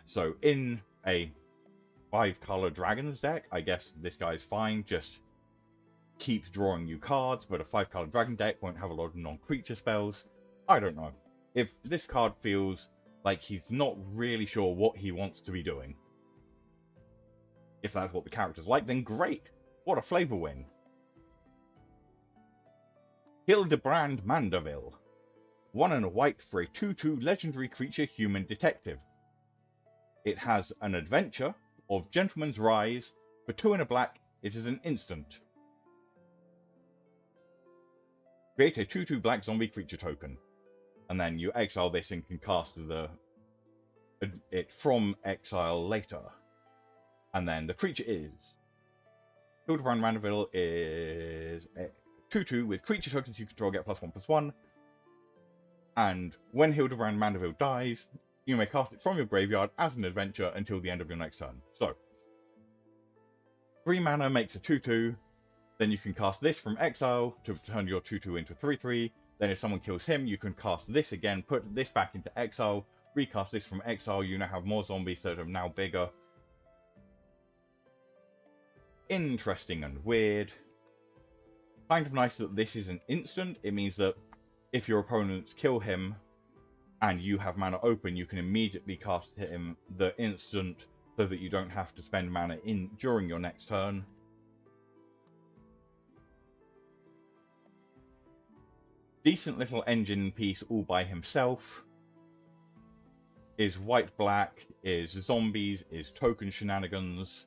so in a 5-color dragons deck, I guess this guy's fine, just keeps drawing you cards, but a 5-color dragon deck won't have a lot of non-creature spells. I don't know. If this card feels like he's not really sure what he wants to be doing, if that's what the character's like, then great! What a flavor win! Hildebrand Mandeville. 1 and a white for a 2/2 legendary creature human detective. It has an adventure of Gentleman's Rise. For 2 and a black, it is an instant. Create a 2/2 black zombie creature token. And then you exile this and can cast it from exile later. And then the creature is Hildebrand Mandeville is a 2/2 with creature tokens you control get +1/+1. And when Hildebrand Mandeville dies, you may cast it from your graveyard as an adventure until the end of your next turn. So, 3 mana makes a 2/2. Then you can cast this from exile to turn your 2/2 into 3/3. Then if someone kills him, you can cast this again, put this back into exile, recast this from exile. You now have more zombies that are now bigger. Interesting and weird. Kind of nice that this is an instant. It means that if your opponents kill him and you have mana open, you can immediately cast him the instant so that you don't have to spend mana during your next turn. Decent little engine piece all by himself. Is white-black, is zombies, is token shenanigans.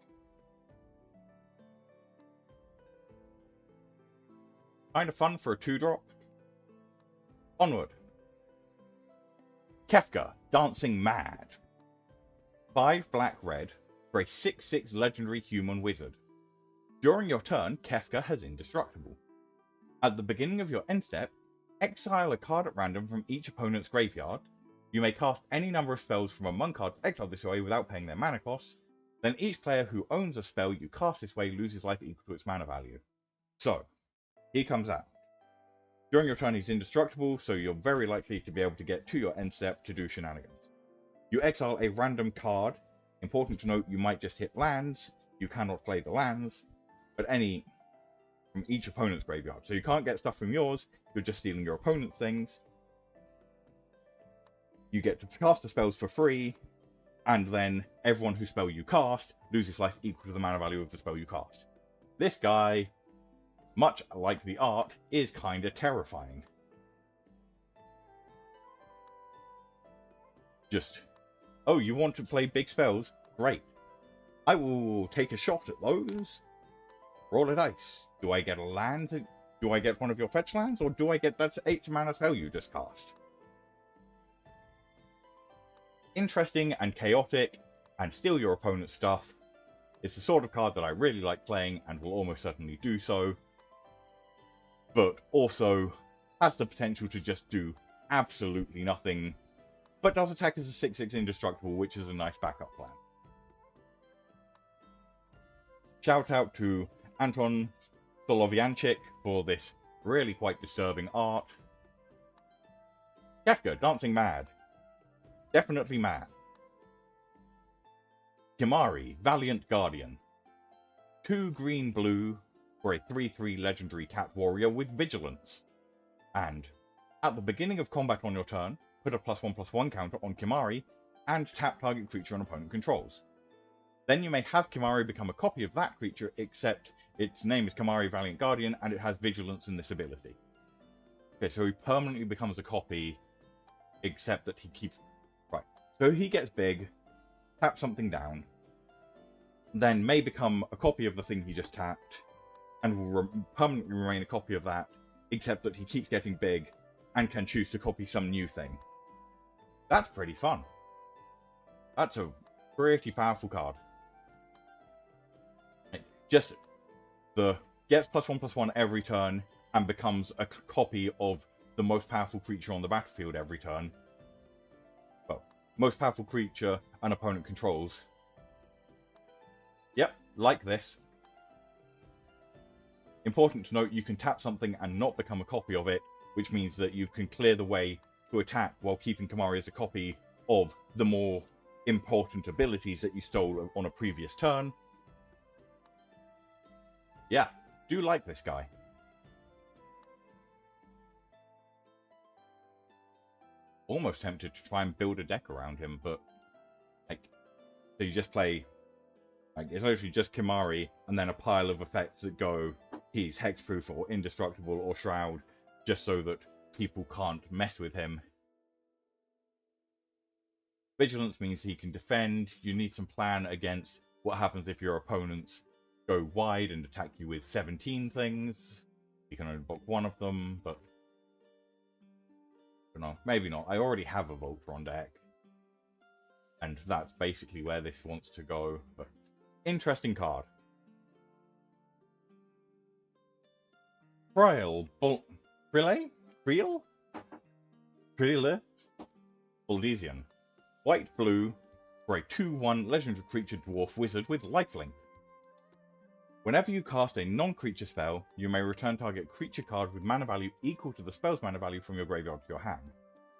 Kind of fun for a 2-drop. Onward. Kefka, Dancing Mad. 5 black-red for a 6/6 legendary human wizard. During your turn, Kefka has Indestructible. At the beginning of your end step, exile a card at random from each opponent's graveyard. You may cast any number of spells from among cards exiled this way without paying their mana cost. Then each player who owns a spell you cast this way loses life equal to its mana value. So, he comes out. During your turn he's indestructible, so you're very likely to be able to get to your end step to do shenanigans. You exile a random card. Important to note, you might just hit lands. You cannot play the lands, but any from each opponent's graveyard. So you can't get stuff from yours, you're just stealing your opponent's things. You get to cast the spells for free, and then everyone whose spell you cast loses life equal to the mana value of the spell you cast. This guy, much like the art, is kinda terrifying. Just, oh, you want to play big spells? Great. I will take a shot at those. Roll a dice. Do I get a land? Do I get one of your fetch lands? Or do I get that 8 mana spell you just cast? Interesting and chaotic, and steal your opponent's stuff. It's the sort of card that I really like playing, and will almost certainly do so. But also has the potential to just do absolutely nothing. But does attack as a 6/6 indestructible, which is a nice backup plan. Shout out to Anton Solovianchik for this really quite disturbing art. Kefka, dancing mad. Definitely mad. Kimahri, Valiant Guardian. 2 green-blue for a 3/3 legendary cat warrior with vigilance. And at the beginning of combat on your turn, put a +1/+1 counter on Kimahri and tap target creature an opponent controls. Then you may have Kimahri become a copy of that creature, except its name is Kimahri Valiant Guardian and it has vigilance in this ability. Okay, so he permanently becomes a copy, except that he keeps... Right, so he gets big, taps something down, then may become a copy of the thing he just tapped, and will permanently remain a copy of that, except that he keeps getting big and can choose to copy some new thing. That's pretty fun. That's a pretty powerful card. Just the gets +1/+1 every turn and becomes a copy of the most powerful creature on the battlefield every turn. Well, most powerful creature an opponent controls. Yep, like this. Important to note, you can tap something and not become a copy of it, which means that you can clear the way to attack while keeping Kimahri as a copy of the more important abilities that you stole on a previous turn. Yeah, do like this guy. Almost tempted to try and build a deck around him, but like, so you just play, like, it's literally just Kimahri and then a pile of effects that go, he's hexproof or indestructible or shroud, just so that people can't mess with him. Vigilance means he can defend. You need some plan against what happens if your opponents go wide and attack you with 17 things. You can only block one of them, but no, maybe not. I already have a Voltron deck, and that's basically where this wants to go. But interesting card. Trile Baldesian. White blue for a 2/1 legendary creature dwarf wizard with lifelink. Whenever you cast a non-creature spell, you may return target creature card with mana value equal to the spell's mana value from your graveyard to your hand.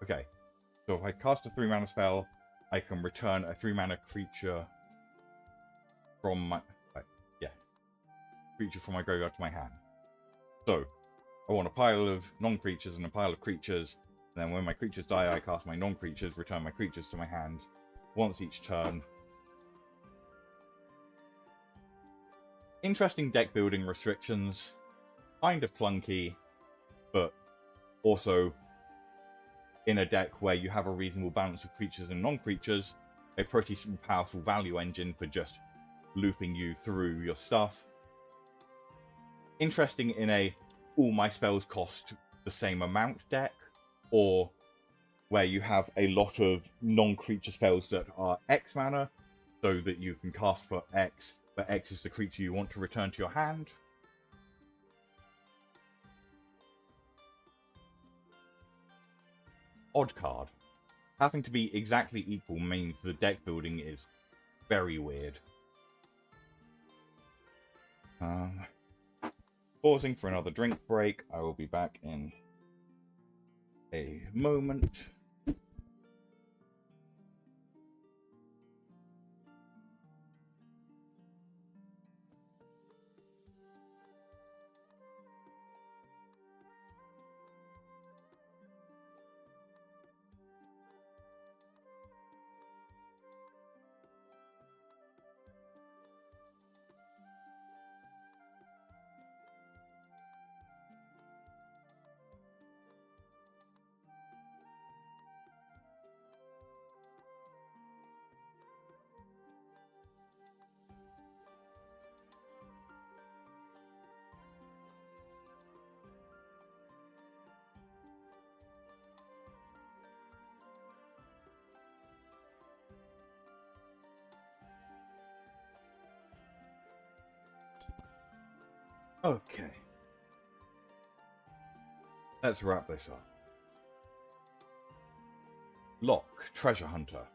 Okay, so if I cast a 3-mana spell, I can return a 3-mana creature from my creature from my graveyard to my hand. So I want a pile of non-creatures and a pile of creatures, and then when my creatures die, I cast my non-creatures, return my creatures to my hand once each turn. Interesting deck building restrictions, kind of clunky, but also in a deck where you have a reasonable balance of creatures and non-creatures, a pretty powerful value engine for just looping you through your stuff. Interesting in a all my spells cost the same amount deck, or where you have a lot of non-creature spells that are X mana, so that you can cast for X, but X is the creature you want to return to your hand. Odd card. Having to be exactly equal means the deck building is very weird. Pausing for another drink break. I will be back in a moment. Okay. Let's wrap this up. Locke, Treasure Hunter.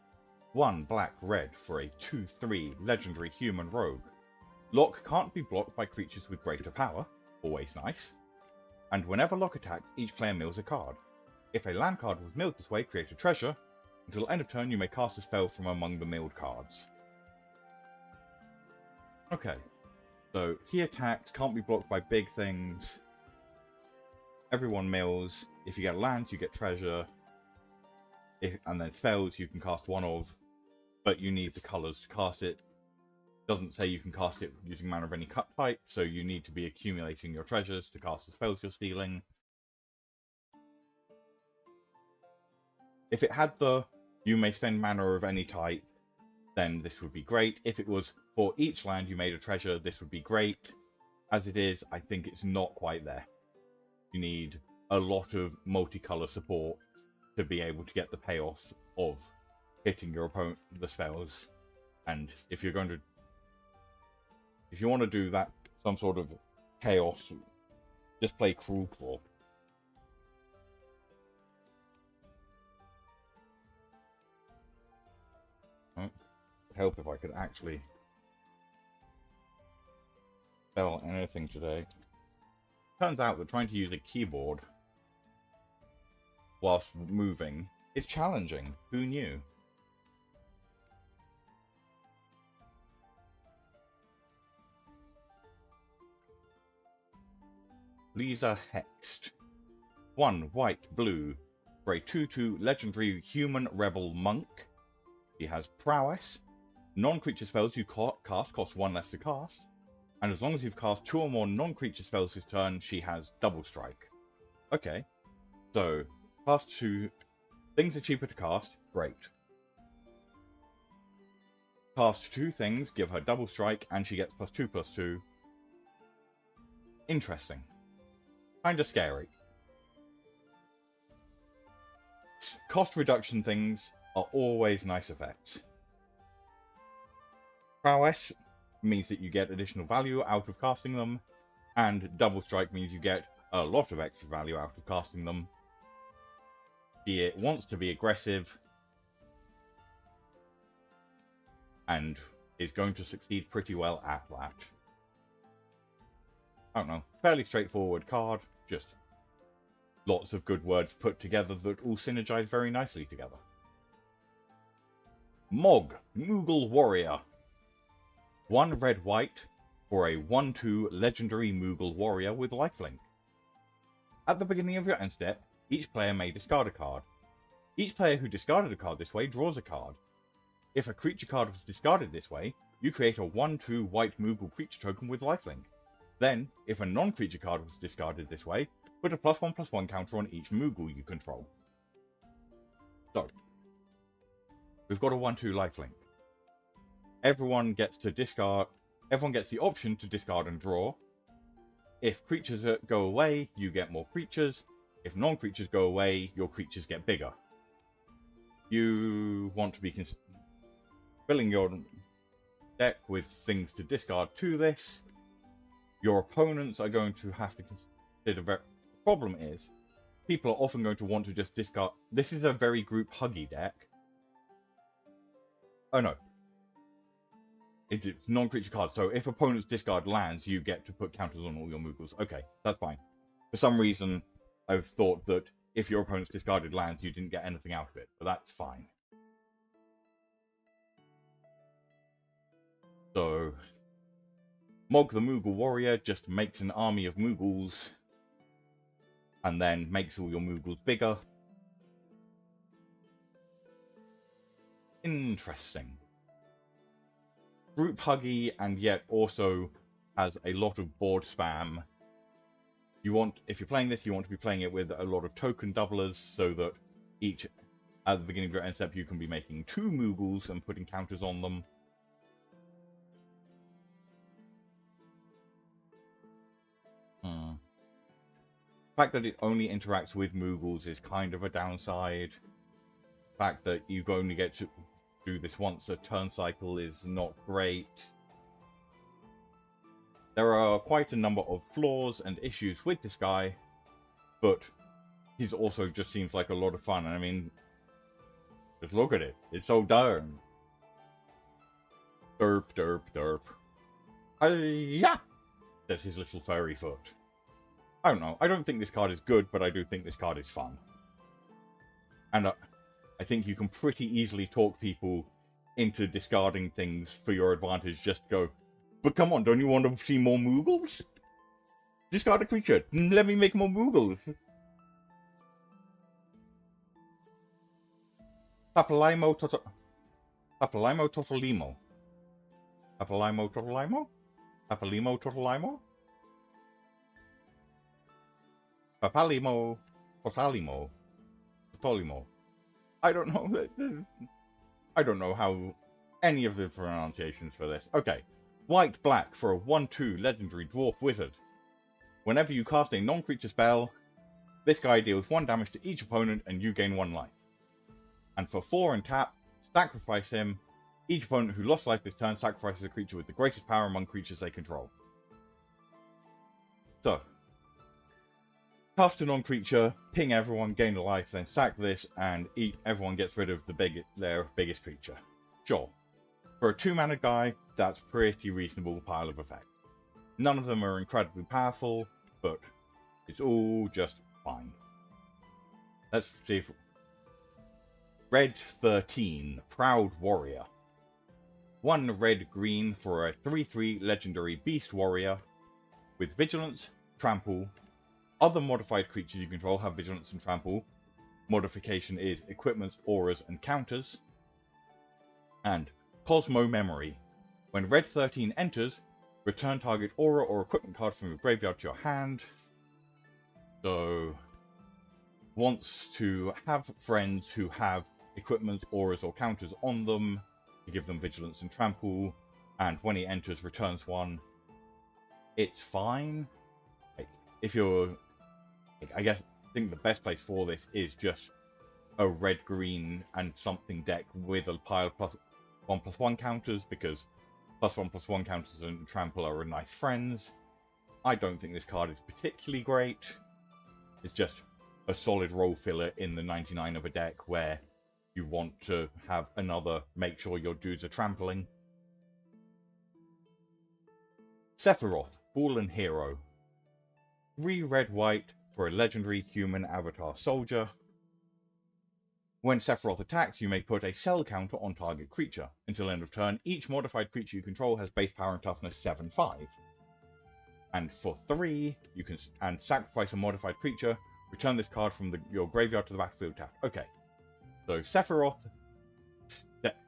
1 black red for a 2/3 legendary human rogue. Lock can't be blocked by creatures with greater power, always nice. And whenever Lock attacks, each player mills a card. If a land card was milled this way, create a treasure. Until end of turn, you may cast a spell from among the milled cards. Okay, so he attacks, can't be blocked by big things. Everyone mills. If you get lands, you get treasure. And then spells, you can cast one of, but you need the colours to cast it. Doesn't say you can cast it using mana of any type, so you need to be accumulating your treasures to cast the spells you're stealing. If it had the you may spend mana of any type, then this would be great. If it was for each land you made a treasure, this would be great. As it is, I think it's not quite there. You need a lot of multicolour support to be able to get the payoff of hitting your opponent the spells. And if you want to do that, some sort of chaos, just play Cruel Claw. Oh, it'd help if I could actually spell anything today. Turns out that trying to use a keyboard whilst moving is challenging. Who knew? Lisa Hext. 1 white, blue, for a 2/2 legendary human rebel monk. She has prowess. Non-creature spells you cast cost 1 less to cast. And as long as you've cast 2 or more non-creature spells this turn, she has double strike. Okay, so cast 2 things are cheaper to cast, great. Cast 2 things, give her double strike, and she gets +2/+2. Interesting. Kinda scary. Cost reduction things are always nice effects. Prowess means that you get additional value out of casting them, and double strike means you get a lot of extra value out of casting them. She wants to be aggressive and is going to succeed pretty well at that. I don't know, fairly straightforward card, just lots of good words put together that all synergize very nicely together. Mog, Moogle Warrior. 1 red-white for a 1/2 legendary Moogle Warrior with lifelink. At the beginning of your end step, each player may discard a card. Each player who discarded a card this way draws a card. If a creature card was discarded this way, you create a 1/2 white Moogle creature token with lifelink. Then, if a non-creature card was discarded this way, put a +1/+1 counter on each Moogle you control. So, we've got a 1/2 lifelink. Everyone gets the option to discard and draw. If creatures go away, you get more creatures. If non-creatures go away, your creatures get bigger. You want to be filling your deck with things to discard to this. Your opponents are going to have to consider. The problem is, people are often going to want to just discard. This is a very group huggy deck. Oh no. It's non-creature cards, so if opponents discard lands, you get to put counters on all your Moogles. Okay, that's fine. For some reason, I've thought that if your opponents discarded lands, you didn't get anything out of it, but that's fine. So, Mog the Moogle Warrior just makes an army of Moogles, and then makes all your Moogles bigger. Interesting. Group huggy, and yet also has a lot of board spam. If you're playing this, you want to be playing it with a lot of token doublers, so that at the beginning of your end step, you can be making 2 Moogles and putting counters on them. The fact that it only interacts with Moogles is kind of a downside. The fact that you only get to do this once a turn cycle is not great. There are quite a number of flaws and issues with this guy, but he also just seems like a lot of fun. I mean, just look at it. It's so darn. Derp, derp, derp. Yeah, says his little furry foot. I don't know. I don't think this card is good, but I do think this card is fun. And I think you can pretty easily talk people into discarding things for your advantage. Just go, but come on, don't you want to see more Moogles? Discard a creature. Let me make more Moogles. Papalimo Totolimo. Papalimo Totolimo? Papalimo Totolimo? Papalimo Totalimo. Totolimo. I don't know. I don't know how any of the pronunciations for this. Okay. White black for a 1/2 legendary dwarf wizard. Whenever you cast a non-creature spell, this guy deals 1 damage to each opponent and you gain 1 life. And for 4 and tap, sacrifice him. Each opponent who lost life this turn sacrifices a creature with the greatest power among creatures they control. So, cast a non-creature, ping everyone, gain a life, then sack this, and everyone gets rid of their biggest creature. Sure. For a 2-mana guy, that's pretty reasonable pile of effect. None of them are incredibly powerful, but it's all just fine. Let's see if... Red 13, Proud Warrior. 1 red-green for a 3/3 legendary beast warrior with vigilance, trample. Other modified creatures you control have vigilance and trample. Modification is equipments, auras, and counters. And Cosmo Memory. When Red 13 enters, return target aura or equipment card from your graveyard to your hand. So, wants to have friends who have equipments, auras, or counters on them. To give them vigilance and trample. And when he enters, returns 1. It's fine. If you're... I think the best place for this is just a red-green and something deck with a pile of +1/+1 counters, because +1/+1 counters and trample are nice friends. I don't think this card is particularly great. It's just a solid role filler in the 99 of a deck where you want to have another make sure your dudes are trampling. Sephiroth, Fallen Hero. 3 red-white for a legendary human avatar soldier. When Sephiroth attacks, you may put a cell counter on target creature. Until end of turn, each modified creature you control has base power and toughness 7/5. And for 3, you can sacrifice a modified creature. Return this card from your graveyard to the battlefield tapped. Okay, so Sephiroth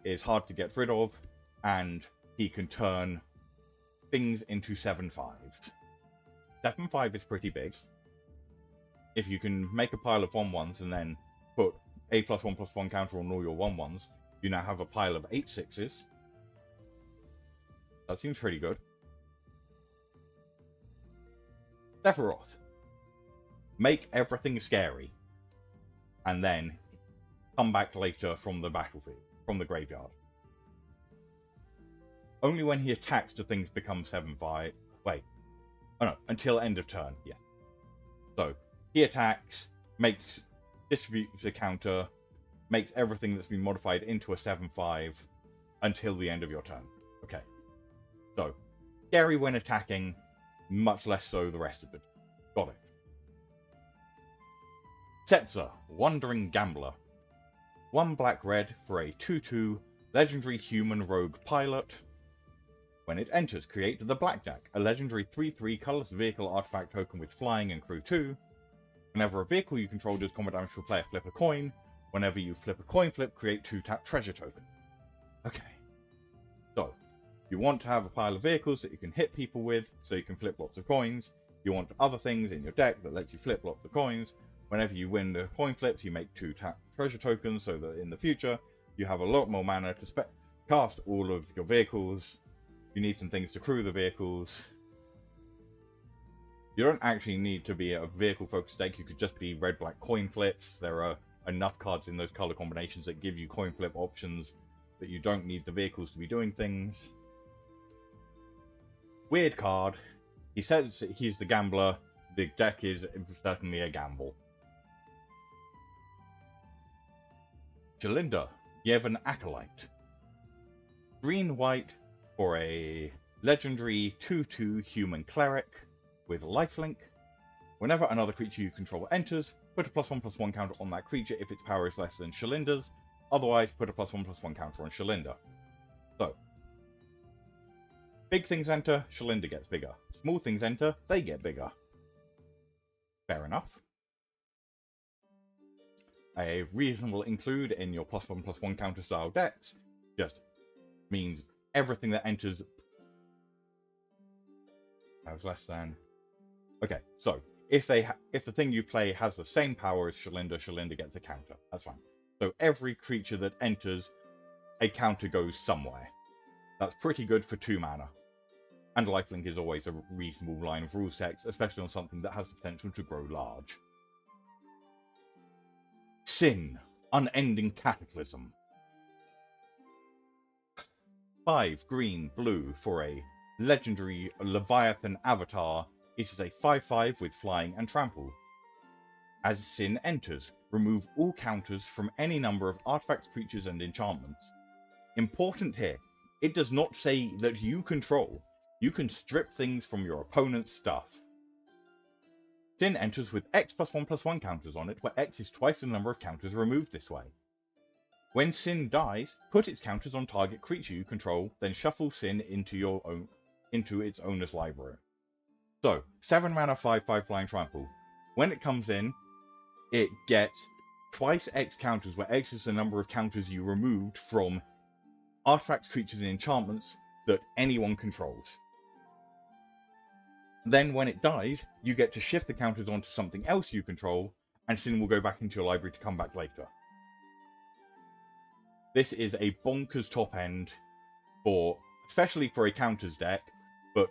is hard to get rid of, and he can turn things into 7/5s. 7/5 is pretty big. If you can make a pile of 1/1s and then put a +1/+1 counter on all your 1/1s, you now have a pile of 8 6s. That seems pretty good. Sephiroth. Make everything scary. And then come back later from the battlefield, from the graveyard. Only when he attacks do things become 7/5. Wait. Oh no, until end of turn, yeah. So, he attacks, distributes a counter, makes everything that's been modified into a 7/5 until the end of your turn. Okay. So, scary when attacking, much less so the rest of it. Got it. Setzer, Wandering Gambler. 1 black-red for a 2/2 legendary human rogue pilot. When it enters, create the Blackjack, a legendary 3/3 colorless vehicle artifact token with flying and crew 2. Whenever a vehicle you control does combat damage to a player, flip a coin. Whenever you flip a coin flip, create 2-tap treasure token. Okay. So, you want to have a pile of vehicles that you can hit people with, so you can flip lots of coins. You want other things in your deck that lets you flip lots of coins. Whenever you win the coin flips, you make 2-tap treasure tokens, so that in the future, you have a lot more mana to cast all of your vehicles. You need some things to crew the vehicles. You don't actually need to be a vehicle-focused deck. You could just be red-black coin flips. There are enough cards in those color combinations that give you coin flip options that you don't need the vehicles to be doing things. Weird card. He says he's the gambler. The deck is certainly a gamble. Jalinda, Yevon Acolyte. Green-white for a legendary 2/2 human cleric with lifelink. Whenever another creature you control enters, put a +1/+1 counter on that creature if its power is less than Shalinda's. Otherwise, put a +1/+1 counter on Shalinda. So, big things enter, Shalinda gets bigger. Small things enter, they get bigger. Fair enough. A reasonable include in your +1/+1 counter style decks just means everything that enters has less than. Okay, so if the thing you play has the same power as Shalinda, Shalinda gets a counter. That's fine. So every creature that enters, a counter goes somewhere. That's pretty good for 2 mana. And lifelink is always a reasonable line of rules text, especially on something that has the potential to grow large. Sin, Unending Cataclysm. 5 green, blue for a legendary Leviathan avatar. It is a 5/5 with flying and trample. As Sin enters, remove all counters from any number of artifacts, creatures, and enchantments. Important here, it does not say that you control. You can strip things from your opponent's stuff. Sin enters with X +1/+1 counters on it, where X is twice the number of counters removed this way. When Sin dies, put its counters on target creature you control, then shuffle Sin into its owner's library. So, 7 mana 5/5 flying trample. When it comes in, it gets twice X counters, where X is the number of counters you removed from artifacts, creatures, and enchantments that anyone controls. Then when it dies, you get to shift the counters onto something else you control, and Sin will go back into your library to come back later. This is a bonkers top end especially for a counters deck, but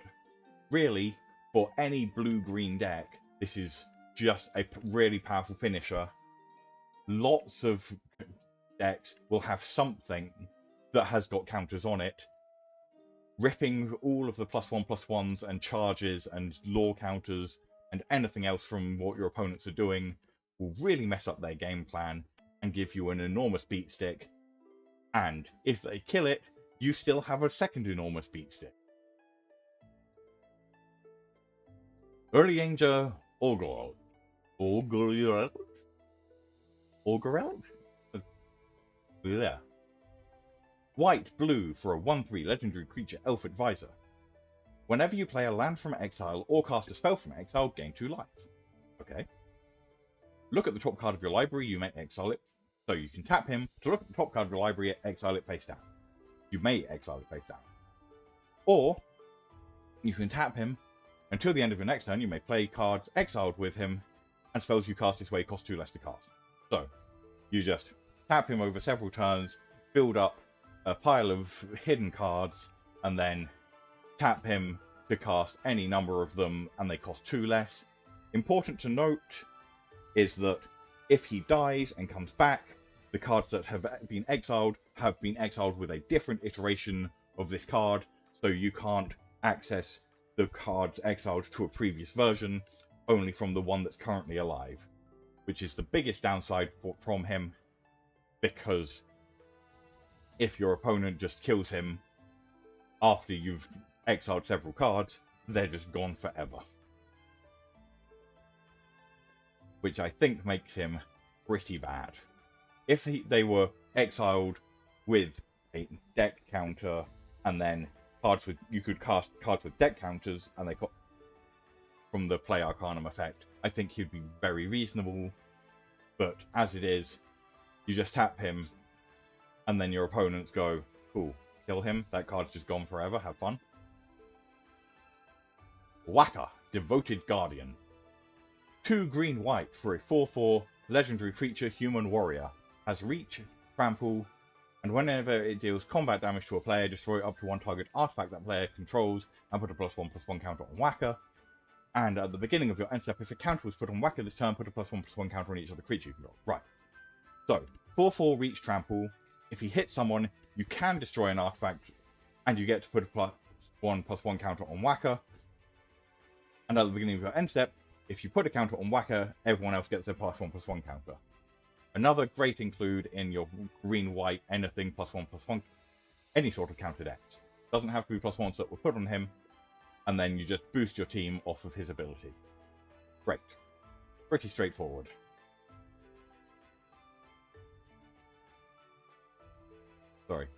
really for any blue-green deck, this is just a really powerful finisher. Lots of decks will have something that has got counters on it. Ripping all of the +1/+1s and charges and lore counters and anything else from what your opponents are doing will really mess up their game plan and give you an enormous beat stick. And if they kill it, you still have a second enormous beat stick. Early Danger Orgorelt. Yeah. White, blue for a 1/3 legendary creature Elf Advisor. Whenever you play a land from exile or cast a spell from exile, gain 2 life. Okay. Look at the top card of your library, you may exile it. So you can tap him to look at the top card of your library, exile it face down. You may exile it face down. Or you can tap him until the end of your next turn. You may play cards exiled with him, and spells you cast this way cost 2 less to cast. So you just tap him over several turns, build up a pile of hidden cards, and then tap him to cast any number of them, and they cost 2 less. Important to note is that if he dies and comes back, the cards that have been exiled with a different iteration of this card, so you can't access the cards exiled to a previous version, only from the one that's currently alive, which is the biggest downside from him, because if your opponent just kills him after you've exiled several cards, they're just gone forever. Which I think makes him pretty bad. If they were exiled with a deck counter, and then you could cast cards with deck counters, and they got from the Play Arcanum effect, I think he'd be very reasonable. But as it is, you just tap him, and then your opponents go, cool, kill him, that card's just gone forever, have fun. Waka, Devoted Guardian. 2 green-white for a 4/4 legendary creature human warrior. Has reach, trample, and whenever it deals combat damage to a player, destroy up to 1 target artifact that player controls, and put a +1/+1 counter on Waka. And at the beginning of your end step, if a counter was put on Waka this turn, put a +1/+1 counter on each other creature you control. Right. So, 4/4 reach, trample. If he hits someone, you can destroy an artifact, and you get to put a +1/+1 counter on Waka. And at the beginning of your end step, if you put a counter on Waka, everyone else gets a +1/+1 counter. Another great include in your green-white anything +1/+1, any sort of counter decks. Doesn't have to be +1s that were put on him, and then you just boost your team off of his ability. Great. Pretty straightforward. Sorry.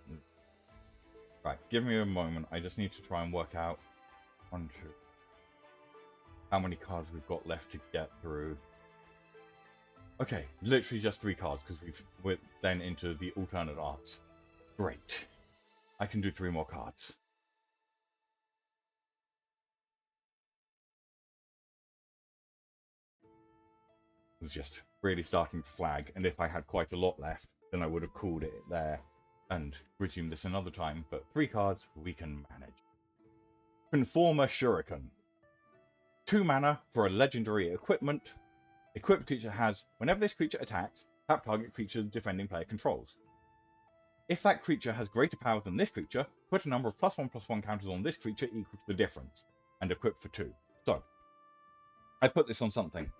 Right, give me a moment. I just need to try and work out how many cards we've got left to get through. Okay, literally just 3 cards because we're then into the alternate arts. Great. I can do 3 more cards. It was just really starting to flag, and if I had quite a lot left, then I would have called it there and resumed this another time, but 3 cards we can manage. Conformer Shuriken. 2 mana for a legendary equipment. Equipped creature has, whenever this creature attacks, tap target creature the defending player controls. If that creature has greater power than this creature, put a number of +1/+1 counters on this creature equal to the difference, and equip for 2. So, I put this on something.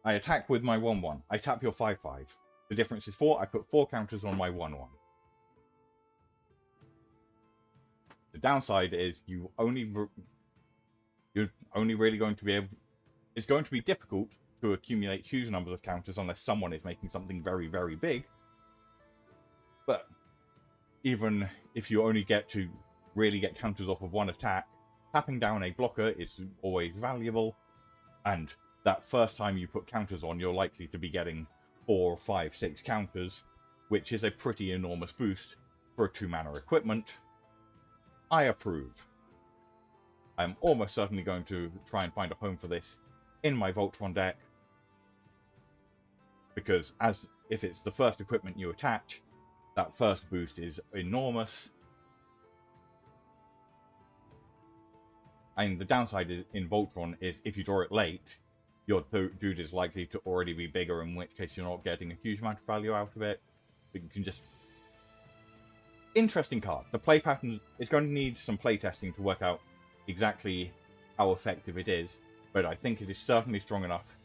I attack with my 1/1. I tap your 5/5. The difference is 4. I put 4 counters on my 1/1. The downside is you're only really going to be able. It's going to be difficult to accumulate huge numbers of counters unless someone is making something very, very big. But even if you only get to really get counters off of 1 attack, tapping down a blocker is always valuable, and that first time you put counters on, you're likely to be getting 4, 5, 6 counters, which is a pretty enormous boost for a 2 mana equipment. I approve. I'm almost certainly going to try and find a home for this in my Voltron deck, because if it's the first equipment you attach, that first boost is enormous. And the downside in Voltron is if you draw it late, your dude is likely to already be bigger, in which case you're not getting a huge amount of value out of it. But you can just... Interesting card. The play pattern is going to need some play testing to work out exactly how effective it is, but I think it is certainly strong enough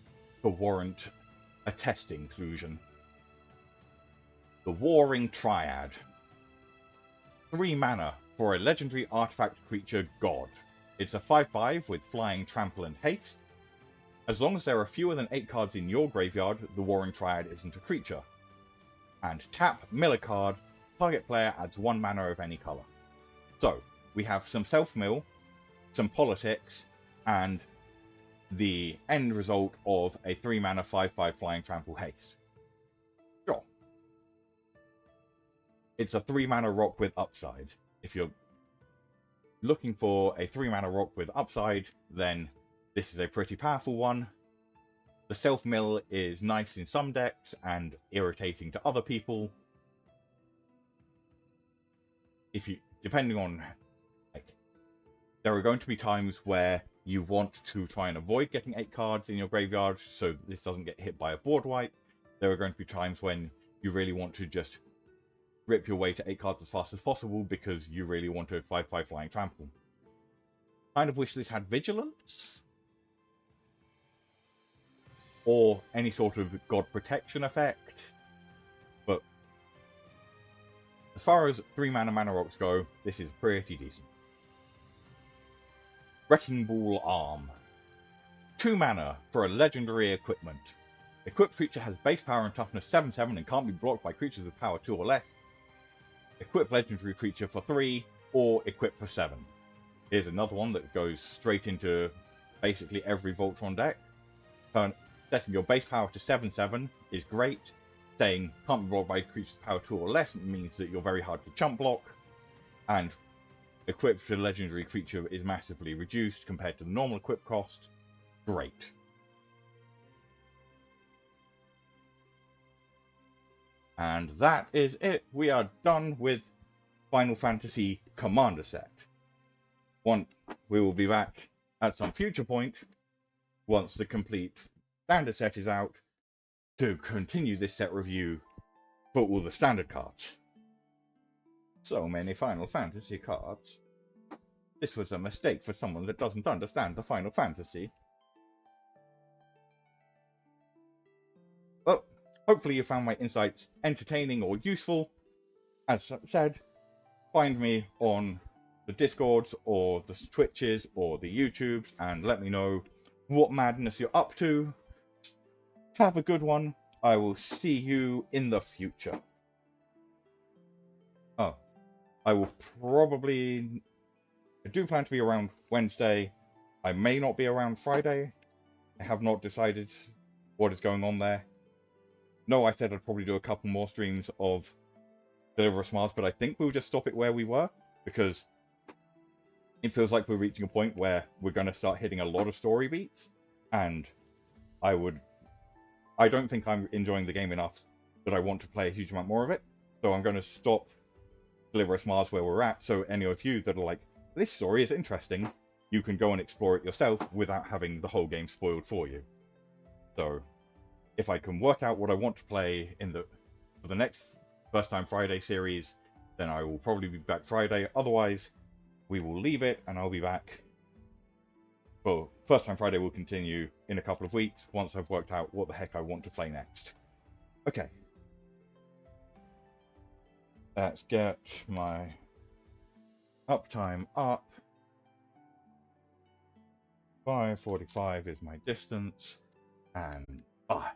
to warrant a test inclusion. The Warring Triad. 3 mana for a legendary artifact creature god. It's a 5/5 with flying, trample, and haste. As long as there are fewer than 8 cards in your graveyard, the Warring Triad isn't a creature. And tap, mill a card, target player adds 1 mana of any colour. So, we have some self-mill, some politics, and the end result of a 3 mana 5/5 flying, trample, haste. Sure. It's a 3 mana rock with upside. If you're looking for a 3 mana rock with upside, then this is a pretty powerful one. The self-mill is nice in some decks and irritating to other people. Depending on, there are going to be times where you want to try and avoid getting 8 cards in your graveyard so that this doesn't get hit by a board wipe. There are going to be times when you really want to just rip your way to 8 cards as fast as possible because you really want a 5/5 flying trample. Kind of wish this had vigilance or any sort of god protection effect, but as far as 3 mana rocks go, this is pretty decent. Wrecking Ball Arm. 2 mana for a legendary equipment. Equipped creature has base power and toughness 7/7 and can't be blocked by creatures with power 2 or less. Equip legendary creature for 3 or equip for 7. Here's another one that goes straight into basically every Voltron deck. Setting your base power to 7/7 is great. Saying can't be blocked by creatures with power 2 or less means that you're very hard to chump block. And equipped for legendary creature is massively reduced compared to the normal equip cost. Great. And that is it. We are done with Final Fantasy Commander set. We will be back at some future point, once the complete standard set is out, to continue this set review for all the standard cards. So many Final Fantasy cards. This was a mistake for someone that doesn't understand the Final Fantasy. Well, hopefully you found my insights entertaining or useful. As said, find me on the the Discords or the Twitches or the YouTubes and let me know what madness you're up to. Have a good one. I will see you in the future. Oh, I will probably... I do plan to be around Wednesday. I may not be around Friday. I have not decided what is going on there. No, I said I'd probably do a couple more streams of Deliver Us Mars, but I think we'll just stop it where we were, because it feels like we're reaching a point where we're going to start hitting a lot of story beats, and I don't think I'm enjoying the game enough that I want to play a huge amount more of it, so I'm going to stop Deliver Us Mars where we're at, so any of you that are like, this story is interesting, you can go and explore it yourself without having the whole game spoiled for you. So, if I can work out what I want to play for the next First Time Friday series, then I will probably be back Friday. Otherwise, we will leave it and I'll be back. Well, First Time Friday will continue in a couple of weeks once I've worked out what the heck I want to play next. Okay. Let's get my uptime up. 5:45 is my distance, and bye.